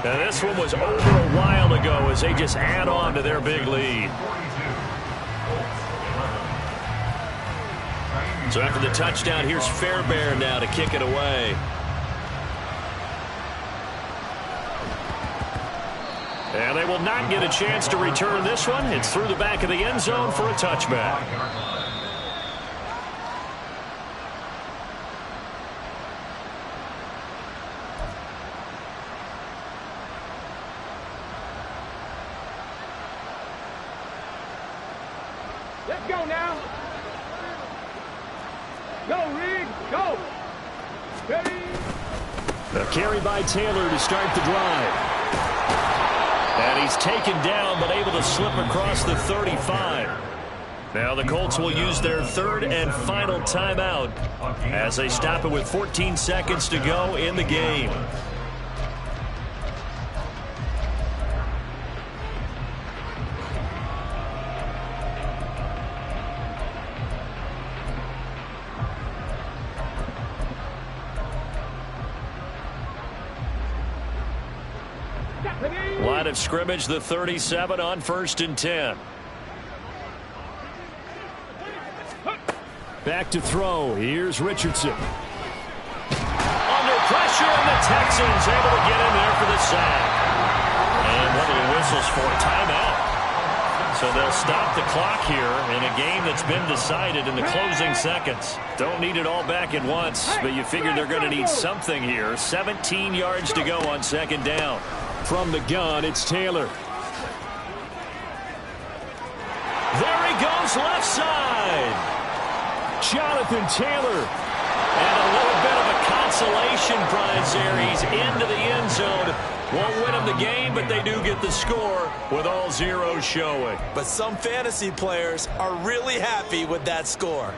Now this one was over a while ago as they just add on to their big lead. So after the touchdown, here's Fairbairn now to kick it away. And they will not get a chance to return this one. It's through the back of the end zone for a touchback. Go now. Go, Reed. Go. Ready. A carry by Taylor to start the drive. And he's taken down, but able to slip across the 35. Now the Colts will use their third and final timeout as they stop it with 14 seconds to go in the game. Line of scrimmage, the 37 on 1st and 10. Back to throw. Here's Richardson. Under pressure, and the Texans able to get in there for the sack. And one of the whistles for a timeout. So they'll stop the clock here in a game that's been decided in the closing seconds. Don't need it all back at once, but you figure they're going to need something here. 17 yards to go on 2nd down. From the gun, it's Taylor. There he goes, left side. Jonathan Taylor. And a little bit of a consolation prize there. He's into the end zone. Won't win him the game, but they do get the score with all zeros showing. But some fantasy players are really happy with that score.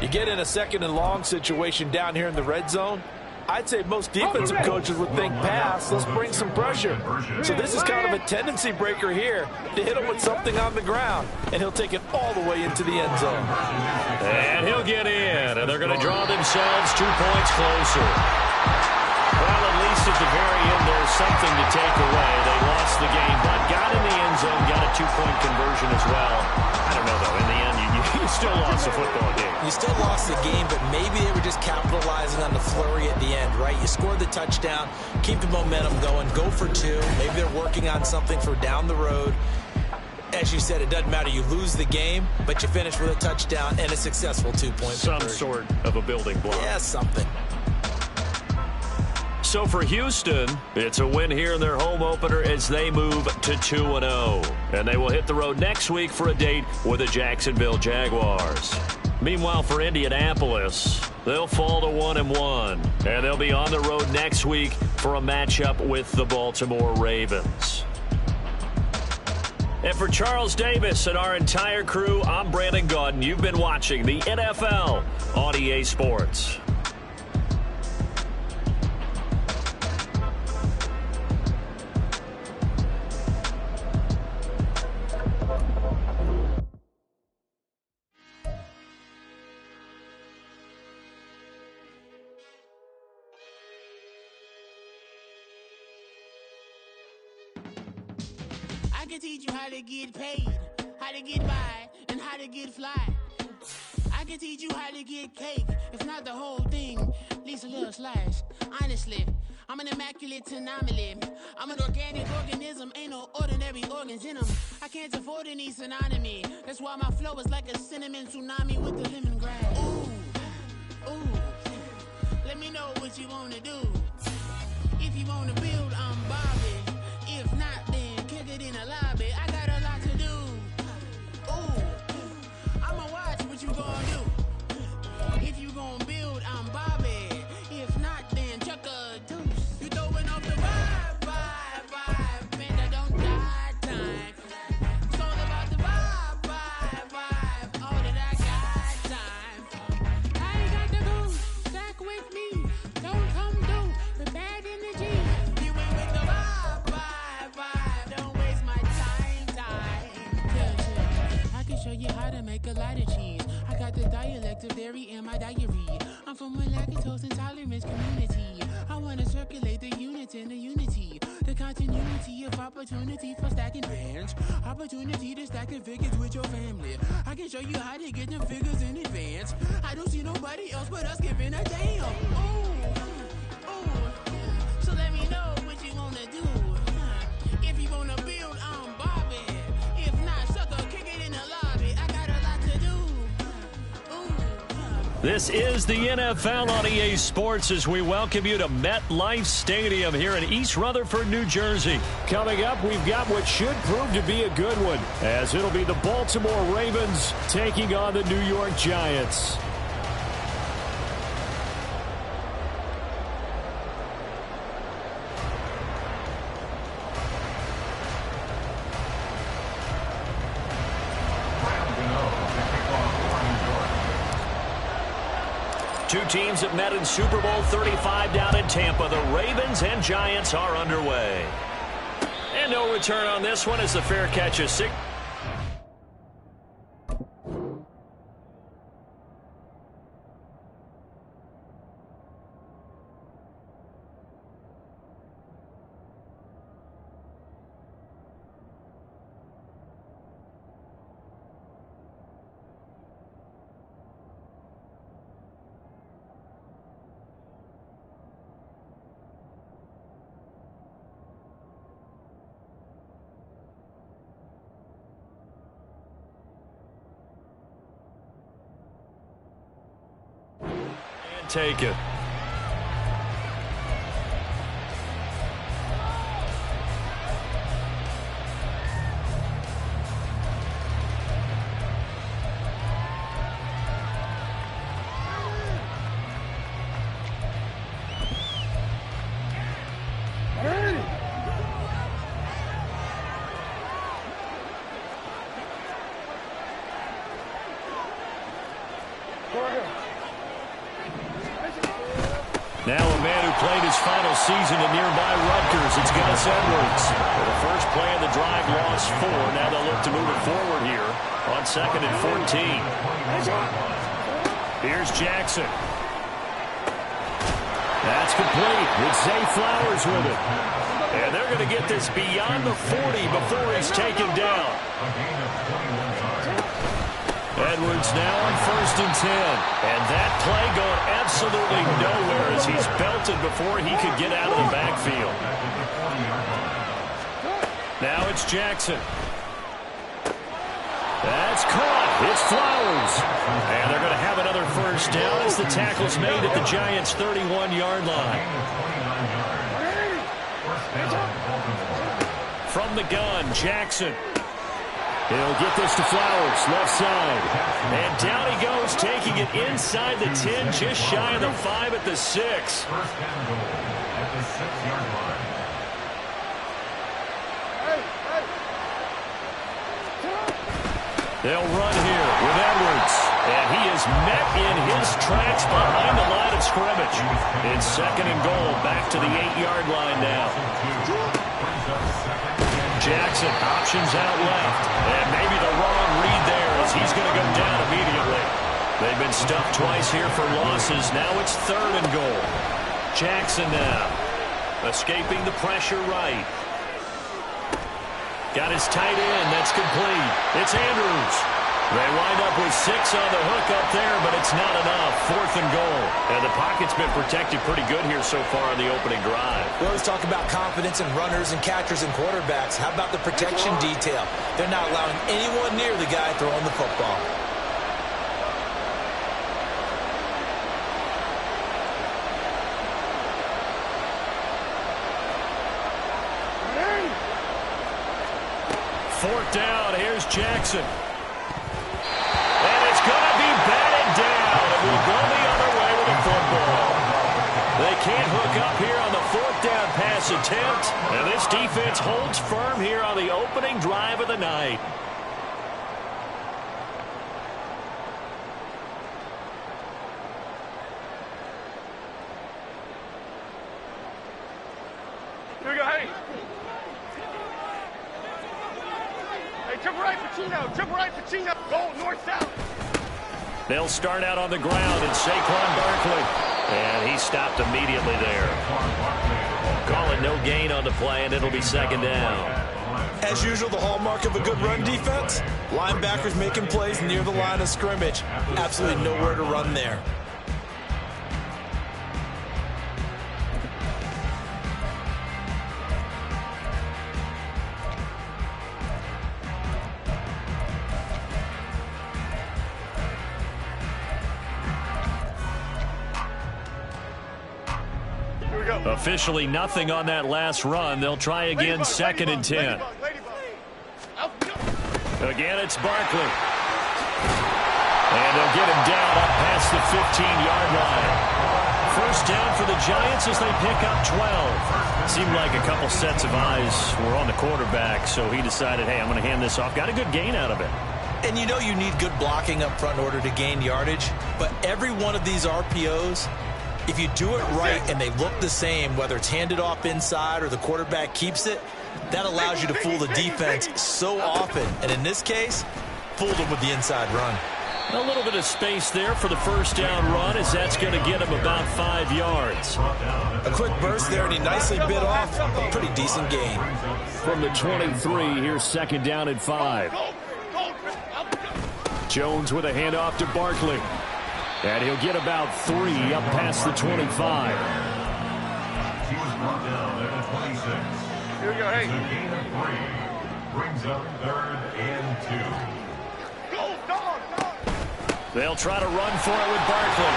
You get in a 2nd and long situation down here in the red zone, I'd say most defensive coaches would think pass, let's bring some pressure. So this is kind of a tendency breaker here to hit him with something on the ground, and he'll take it all the way into the end zone. And he'll get in, and they're going to draw themselves 2 points closer. Well, at least at the very end, there's something to take away. They lost the game, but got in the end zone, got a 2-point conversion as well. I don't know, though. In the end, you still lost the football game. You still lost the game, but maybe they were just capitalizing on the flurry at the end, right? You scored the touchdown, keep the momentum going, go for 2. Maybe they're working on something for down the road. As you said, it doesn't matter. You lose the game, but you finish with a touchdown and a successful 2-point Some conversion. sort of a building block. Yeah, something. So for Houston, it's a win here in their home opener as they move to 2-0. And they will hit the road next week for a date with the Jacksonville Jaguars. Meanwhile, for Indianapolis, they'll fall to 1-1. And they'll be on the road next week for a matchup with the Baltimore Ravens. And for Charles Davis and our entire crew, I'm Brandon Gaudin. You've been watching the NFL on EA Sports. I can teach you how to get paid, how to get by, and how to get fly. I can teach you how to get cake, if not the whole thing, at least a little slice. Honestly, I'm an immaculate anomaly. I'm an organic organism, ain't no ordinary organs in them. I can't afford any synonymy. That's why my flow is like a cinnamon tsunami with the lemongrass. Ooh, ooh, let me know what you wanna do. If you wanna build, I'm Bobby. If not, then kick it in the lobby. I got a lot to do. Ooh, I'ma watch what you gonna do. If you gonna build, I'm Bobby. If not, then chuck a deuce. You throwing off the vibe, man, I don't die time. It's all about the vibe, all that I got time. I ain't got to go stack with me. Don't come through the bad energy. You ain't with the vibe, don't waste my time. Yeah. I can show you how to make a lot of cheese. I got the dialect of dairy in my diary. I'm from a lactose intolerance community. I wanna circulate the units in the unity. The continuity of opportunity for stacking bands. Opportunity to stack the figures with your family. I can show you how to get them figures in advance. I don't see nobody else but us giving a damn. Ooh. So let me know what you wanna do. If you wanna build, I'm Bobby. If not, sucker, kick it in the lobby. I got a lot to do. Ooh. This is the NFL on EA Sports as we welcome you to MetLife Stadium here in East Rutherford, New Jersey. Coming up, we've got what should prove to be a good one, as it'll be the Baltimore Ravens taking on the New York Giants. Two teams that met in Super Bowl 35 down in Tampa. The Ravens and Giants are underway. And no return on this one as the fair catch is 6. Take it. Now a man who played his final season in nearby Rutgers. It's Gus Edwards. For the first play of the drive, lost 4. Now they'll look to move it forward here on 2nd and 14. Here's Jackson. That's complete with Zay Flowers with it. And they're going to get this beyond the 40 before he's taken down. Edwards now on 1st and 10. And that play going absolutely nowhere as he's belted before he could get out of the backfield. Now it's Jackson. That's caught. It's Flowers. And they're going to have another first down as the tackle's made at the Giants' 31-yard line. From the gun, Jackson. He'll get this to Flowers, left side. And down he goes, taking it inside the 10, just shy of the 5 at the 6. First and goal at the 6-yard line. They'll run here with Edwards. And he is met in his tracks behind the line of scrimmage. It's 2nd and goal, back to the 8-yard line now. Jackson options out left. And maybe the wrong read there as he's going to go down immediately. They've been stuffed twice here for losses. Now it's 3rd and goal. Jackson now escaping the pressure right. Got his tight end. That's complete. It's Andrews. They wind up with 6 on the hook up there, but it's not enough. 4th and goal. And the pocket's been protected pretty good here so far on the opening drive. We always talk about confidence in runners and catchers and quarterbacks. How about the protection detail? They're not allowing anyone near the guy throwing the football. Fourth down. Here's Jackson. And it's going to be batted down. It will go the other way with the football. They can't hook up here on the 4th down pass attempt. And this defense holds firm here on the opening drive of the night. Here we go, hey. Triple right, Pacino. Triple right, Pacino. Go north-south. They'll start out on the ground, and Saquon Barkley. And he stopped immediately there. Call it no gain on the play, and it'll be 2nd down. As usual, the hallmark of a good run defense, linebackers making plays near the line of scrimmage. Absolutely nowhere to run there. Officially nothing on that last run. They'll try again, 2nd and 10. Again, it's Barkley. And they'll get him down up past the 15-yard line. First down for the Giants as they pick up 12. Seemed like a couple sets of eyes were on the quarterback, so he decided, hey, I'm going to hand this off. Got a good gain out of it. And you know you need good blocking up front in order to gain yardage, but every one of these RPOs, if you do it right and they look the same, whether it's handed off inside or the quarterback keeps it, that allows you to fool the defense so often. And in this case, fooled them with the inside run. A little bit of space there for the first down run, as that's going to get him about 5 yards. A quick burst there, and he nicely bit off a pretty decent gain. From the 23, here's 2nd down and 5. Jones with a handoff to Barkley. And he'll get about 3 up past the 25. He was brought down at the 26. Here we go, hey. The gain of 3 brings up 3rd and 2. Go, dog. They'll try to run for it with Barkley.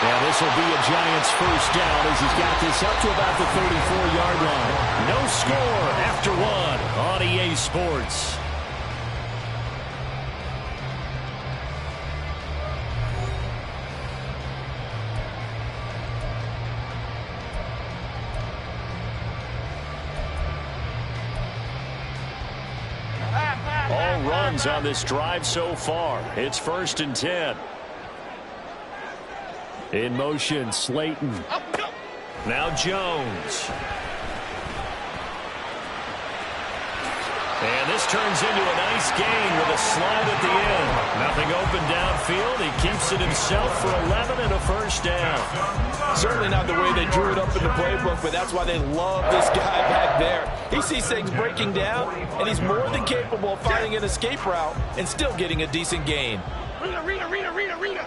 And this will be a Giants first down as he's got this up to about the 34-yard line. No score after 1 on EA Sports. All runs on this drive so far. It's 1st and 10. In motion, Slayton. Now Jones. And this turns into a nice gain with a slide at the end. Nothing open downfield. He keeps it himself for 11 and a first down. Certainly not the way they drew it up in the playbook, but that's why they love this guy back there. He sees things breaking down, and he's more than capable of finding an escape route and still getting a decent gain. Rita.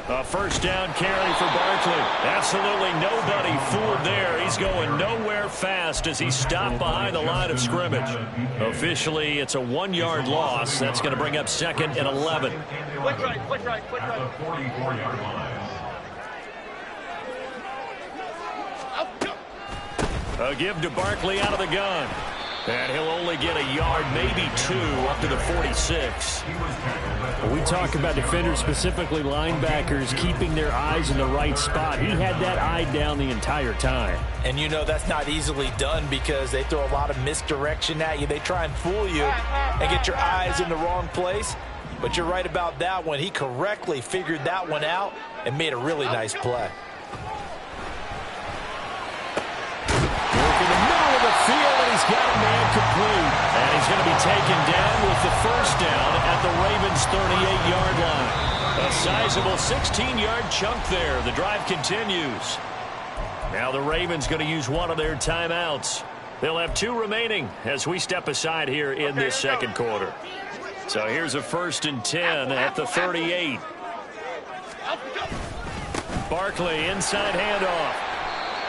A first down carry for Barkley. Absolutely nobody fooled there. He's going nowhere fast as he stopped behind the line of scrimmage. Officially, it's a 1-yard loss. That's going to bring up 2nd and 11. Quick right. At the 44-yard line. A give to Barkley out of the gun. And he'll only get a yard, maybe 2, up to the 46. We talk about defenders, specifically linebackers, keeping their eyes in the right spot. He had that eye down the entire time. And you know that's not easily done because they throw a lot of misdirection at you. They try and fool you and get your eyes in the wrong place. But you're right about that one. He correctly figured that one out and made a really nice play. He's got a man complete. And he's going to be taken down with the first down at the Ravens' 38-yard line. A sizable 16-yard chunk there. The drive continues. Now the Ravens going to use one of their timeouts. They'll have 2 remaining as we step aside here in this second quarter. So here's a 1st and 10 at the 38. Barkley inside handoff.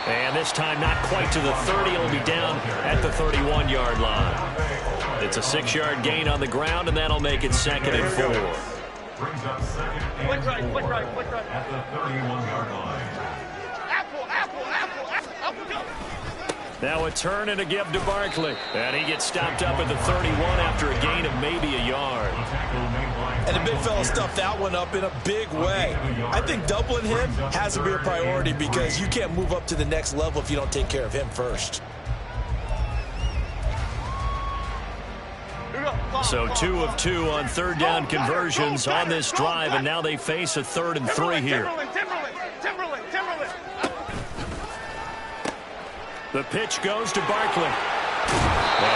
And this time not quite to the 30. It'll be down at the 31-yard line. It's a 6-yard gain on the ground, and that'll make it 2nd and 4. Brings up 2nd and 4 at the 31-yard line. Apple. Now a turn and a give to Barkley. And he gets stopped up at the 31 after a gain of maybe a yard. And the big fella stuffed that one up in a big way. I think doubling him has to be a priority because you can't move up to the next level if you don't take care of him first. So 2 of 2 on 3rd down conversions on this drive, and now they face a 3rd and 3 here. Timberland. The pitch goes to Barkley. And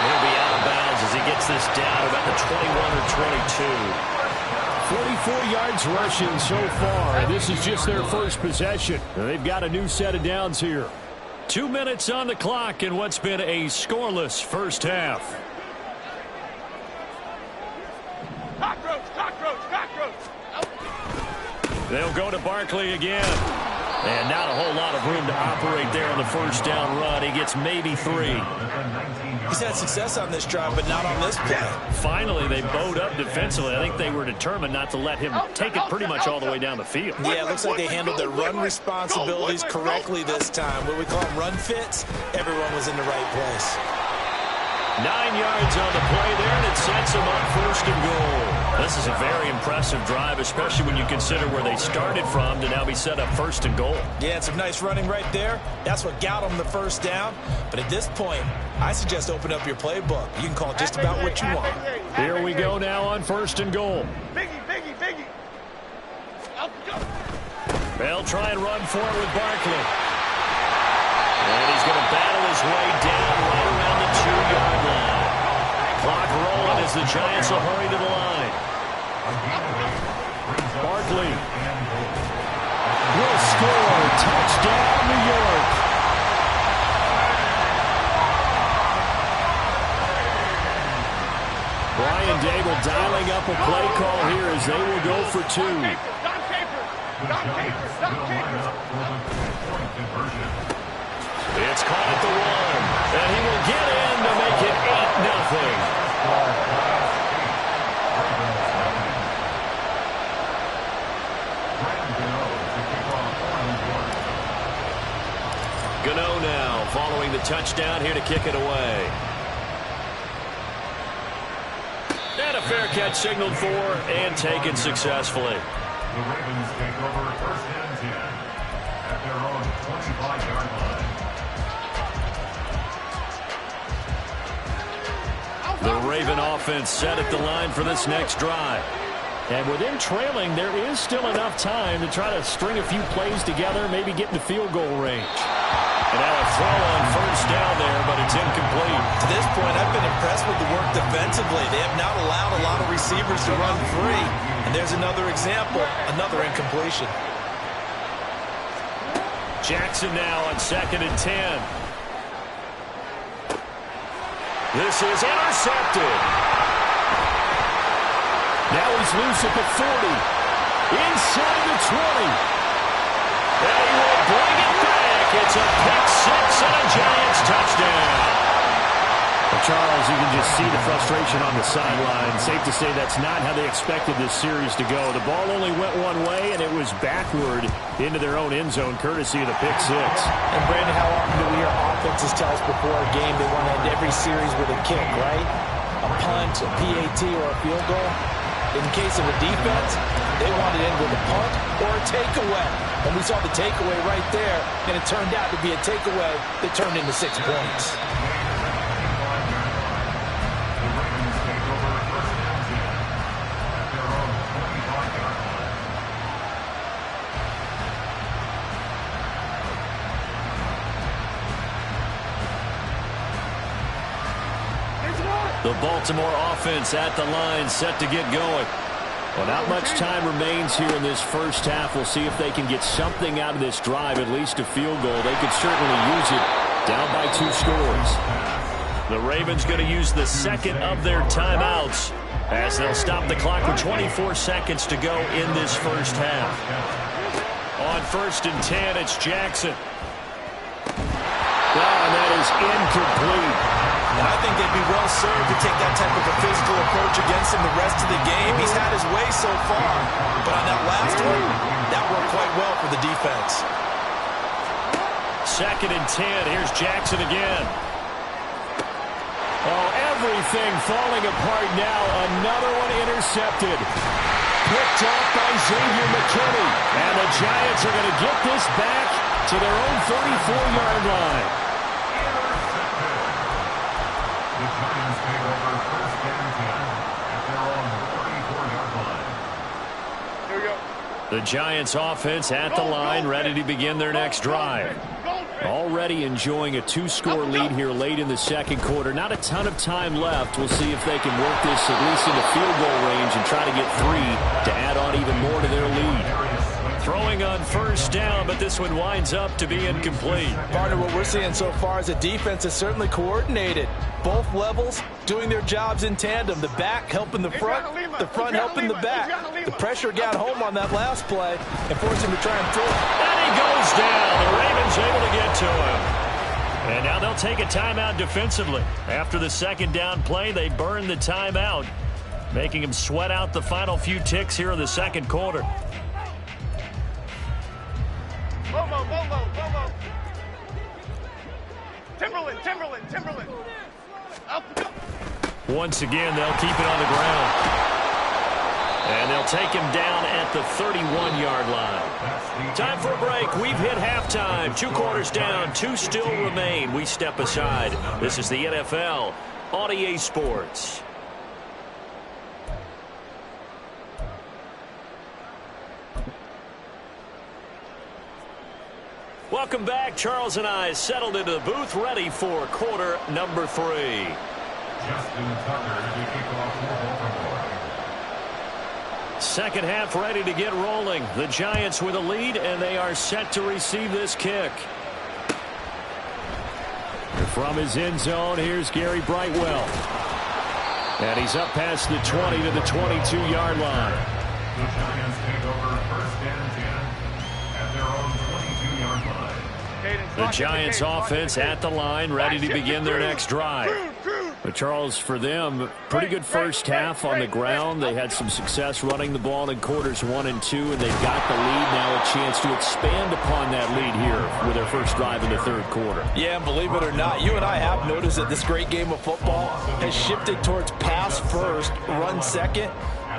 he'll be out of bounds as he gets this down about the 21 or 22. 44 yards rushing so far. This is just their first possession. They've got a new set of downs here. 2 minutes on the clock in what's been a scoreless first half. Cockroach. They'll go to Barkley again. And not a whole lot of room to operate there on the first down run. He gets maybe 3. He's had success on this drive, but not on this play. Finally, they bowed up defensively. I think they were determined not to let him take it pretty much all the way down the field. Yeah, it looks like they handled their run responsibilities correctly this time. What we call them run fits, everyone was in the right place. 9 yards on the play there, and it sets them up 1st and goal. This is a very impressive drive, especially when you consider where they started from to now be set up 1st and goal. Yeah, and some nice running right there. That's what got them the first down. But at this point, I suggest open up your playbook. You can call just about what you want. Here we go now on 1st and goal. Biggie. They'll try and run for it with Barkley. And he's going to battle his way down right around the 2-yard line. Clock rolling as the Giants will hurry to the line. Barkley will score. Touchdown, New York. Brian Dable dialing up a play call here as they will go for 2. Don Capers. It's caught at the 1, and he will get in to make it 8-0. Gano now following the touchdown here to kick it away. And a fair catch signaled for and taken successfully. The Ravens take over 1st and 10 at their own 25-yard line. The Raven offense set at the line for this next drive. And with them trailing, there is still enough time to try to string a few plays together, maybe get into field goal range. And now a throw on 1st down there, but it's incomplete. To this point, I've been impressed with the work defensively. They have not allowed a lot of receivers to run free. And there's another example, another incompletion. Jackson now on 2nd and 10. This is intercepted. Now he's loose at the 40. Inside the 20. And he will bring it back. It's a pick 6 and a Giants touchdown. Well, Charles, you can just see the frustration on the sideline. Safe to say that's not how they expected this series to go. The ball only went one way, and it was backward into their own end zone, courtesy of the pick 6. And, Brandon, how often do we hear offenses tell us before a game they want to end every series with a kick, right? A punt, a PAT, or a field goal. In the case of a defense, they want it in with a punt or a takeaway. And we saw the takeaway right there, and it turned out to be a takeaway that turned into 6 points. The Baltimore offense at the line, set to get going. Well, not much time remains here in this first half. We'll see if they can get something out of this drive, at least a field goal. They could certainly use it down by 2 scores. The Ravens going to use the second of their timeouts as they'll stop the clock with 24 seconds to go in this first half. On 1st and 10, it's Jackson. And that is incomplete. And I think they'd be well served to take that type of a physical approach against him the rest of the game. He's had his way so far, but on that last one, that worked quite well for the defense. 2nd and 10. Here's Jackson again. Oh, everything falling apart now. Another one intercepted. Picked off by Xavier McKinney. And the Giants are going to get this back to their own 34-yard line. The Giants take over 1st and 10 at their own 34-yard line. Here we go. The Giants offense at the line, ready to begin their next drive. Already enjoying a 2-score lead here late in the second quarter. Not a ton of time left. We'll see if they can work this at least into field goal range and try to get 3 to add on even more to their lead. Throwing on 1st down, but this one winds up to be incomplete. Partner, what we're seeing so far is a defense that's certainly coordinated. Both levels doing their jobs in tandem. The back helping the front helping the back. The pressure got home on that last play and forced him to try and throw it. And he goes goes down. The Ravens able to get to him. And now they'll take a timeout defensively. After the second down play, they burn the timeout, making him sweat out the final few ticks here in the second quarter. Momo. Timberland. Up. Once again, they'll keep it on the ground. And they'll take him down at the 31-yard line. Time for a break. We've hit halftime. 2 quarters down. 2 still remain. We step aside. This is the NFL on EA Sports. Welcome back. Charles and I settled into the booth, ready for quarter number 3. Justin Tucker to kick off for Baltimore. Second half ready to get rolling. The Giants with a lead, and they are set to receive this kick. From his end zone, here's Gary Brightwell. And he's up past the 20 to the 22-yard line. The Giants take over first and 10 at their own 22-yard line. The Giants offense at the line, ready to begin their next drive. But Charles, for them, pretty good first half on the ground. They had some success running the ball in quarters 1 and 2, and they've got the lead now, a chance to expand upon that lead here with their first drive in the third quarter. Yeah, and believe it or not, you and I have noticed that this great game of football has shifted towards pass first, run second.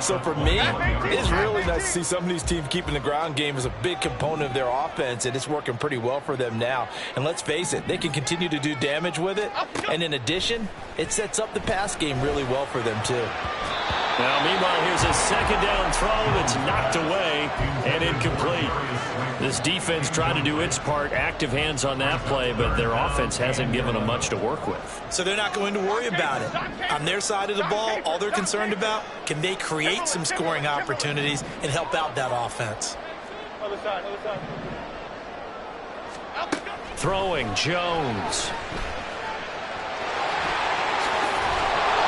So for me, it's really nice to see some of these teams keeping the ground game as a big component of their offense, and it's working pretty well for them now. And let's face it, they can continue to do damage with it. And in addition, it sets up the pass game really well for them too. Now, meanwhile, here's a second down throw that's knocked away and incomplete. This defense tried to do its part, active hands on that play, but their offense hasn't given them much to work with. So they're not going to worry about it. On their side of the ball, all they're concerned about, can they create some scoring opportunities and help out that offense? Other side. Throwing, Jones.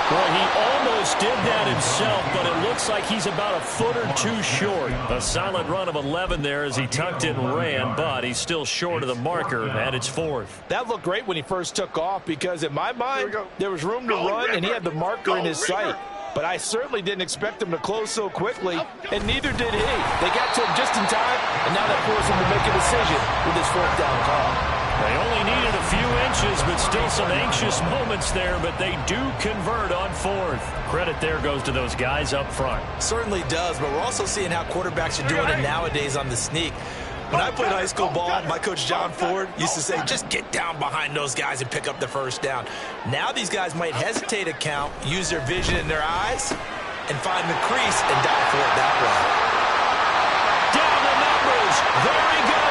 Boy, he almost did that himself, but it looks like he's about a foot or two short. A solid run of 11 there as he tucked it and ran, but he's still short of the marker, and it's 4th. That looked great when he first took off because, in my mind, there was room to run, and he had the marker in his sight. But I certainly didn't expect him to close so quickly, and neither did he. They got to him just in time, and now that forced him to make a decision with his 4th down call. They only needed a few inches, but still some anxious moments there, but they do convert on 4th. Credit there goes to those guys up front. Certainly does, but we're also seeing how quarterbacks are doing it nowadays on the sneak. When I played high school ball, my coach John Ford used to say, just get down behind those guys and pick up the first down. Now these guys might hesitate a count, use their vision in their eyes, and find the crease and dive for it that way. Down the numbers. There he goes.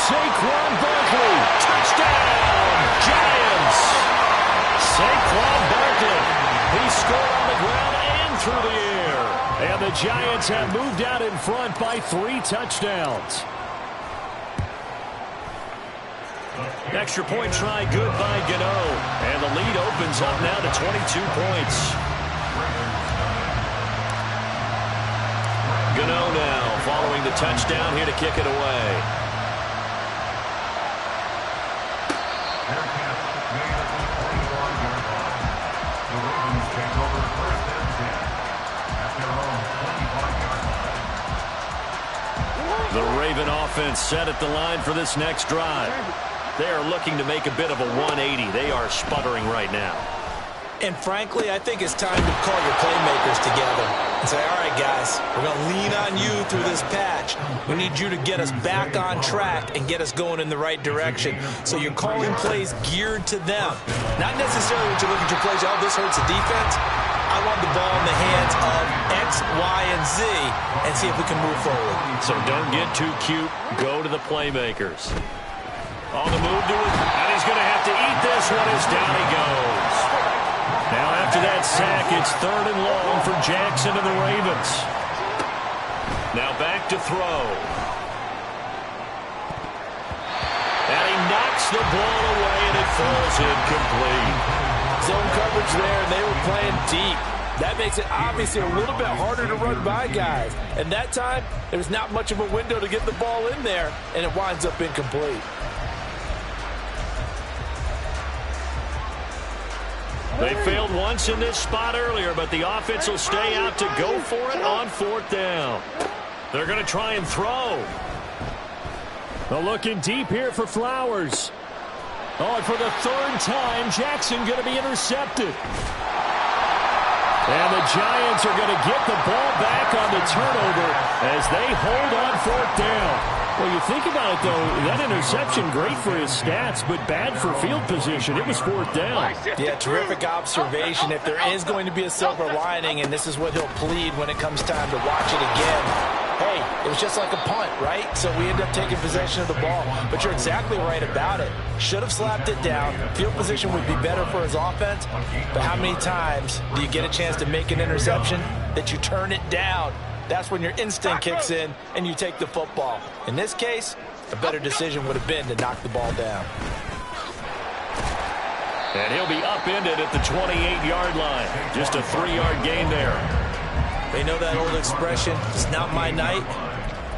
Saquon Barkley. Touchdown, Giants. Saquon Barkley. He scored on the ground and through the air. And the Giants have moved out in front by 3 touchdowns. Extra point try good by Gano. And the lead opens up now to 22 points. Gano now following the touchdown here to kick it away. The Raven offense set at the line for this next drive. They are looking to make a bit of a 180. They are sputtering right now. And frankly, I think it's time to call your playmakers together and say, all right, guys, we're going to lean on you through this patch. We need you to get us back on track and get us going in the right direction. So you're calling plays geared to them. Not necessarily when you look at your plays, oh, this hurts the defense. I want the ball in the hands of X, Y, and Z and see if we can move forward. So don't get too cute. Go to the playmakers. On the move to it, and he's going to have to eat this one as down he goes. Now after that sack, it's 3rd and long for Jackson and the Ravens. Now back to throw. And he knocks the ball away, and it falls incomplete. Zone coverage there, and they were playing deep. That makes it obviously a little bit harder to run by guys. And that time, there's not much of a window to get the ball in there, and it winds up incomplete. They failed once in this spot earlier, but the offense will stay out to go for it on 4th down. They're going to try and throw. They're looking deep here for Flowers. Oh, and for the 3rd time, Jackson going to be intercepted. And the Giants are going to get the ball back on the turnover as they hold on 4th down. Well, you think about it, though, that interception, great for his stats, but bad for field position. It was 4th down. Yeah, terrific observation. If there is going to be a silver lining, and this is what he'll plead when it comes time to watch it again, hey, it was just like a punt, right? So we end up taking possession of the ball. But you're exactly right about it. Should have slapped it down. Field position would be better for his offense. But how many times do you get a chance to make an interception that you turn it down? That's when your instinct kicks in and you take the football. In this case, a better decision would have been to knock the ball down. And he'll be upended at the 28-yard line. Just a 3-yard gain there. They know that old expression, it's not my night.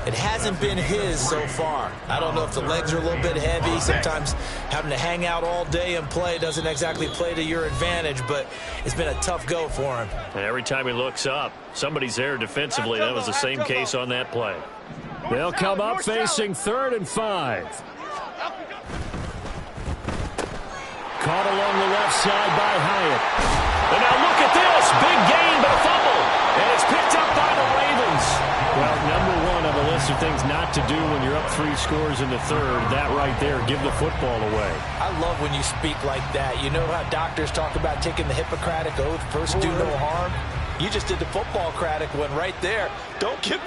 It hasn't been his so far. I don't know if the legs are a little bit heavy. Sometimes having to hang out all day and play doesn't exactly play to your advantage, but it's been a tough go for him. And every time he looks up, somebody's there defensively. That was the same case on that play. They'll come up facing 3rd and 5. Caught along the left side by Hyatt. And now look at this. Big gain, but a fumble. And it's picked up by the Ravens. Well, number 1 on the list of things not to do when you're up 3 scores in the 3rd, that right there, give the football away. I love when you speak like that. You know how doctors talk about taking the Hippocratic Oath, first do no harm? You just did the football-cratic one right there. Don't give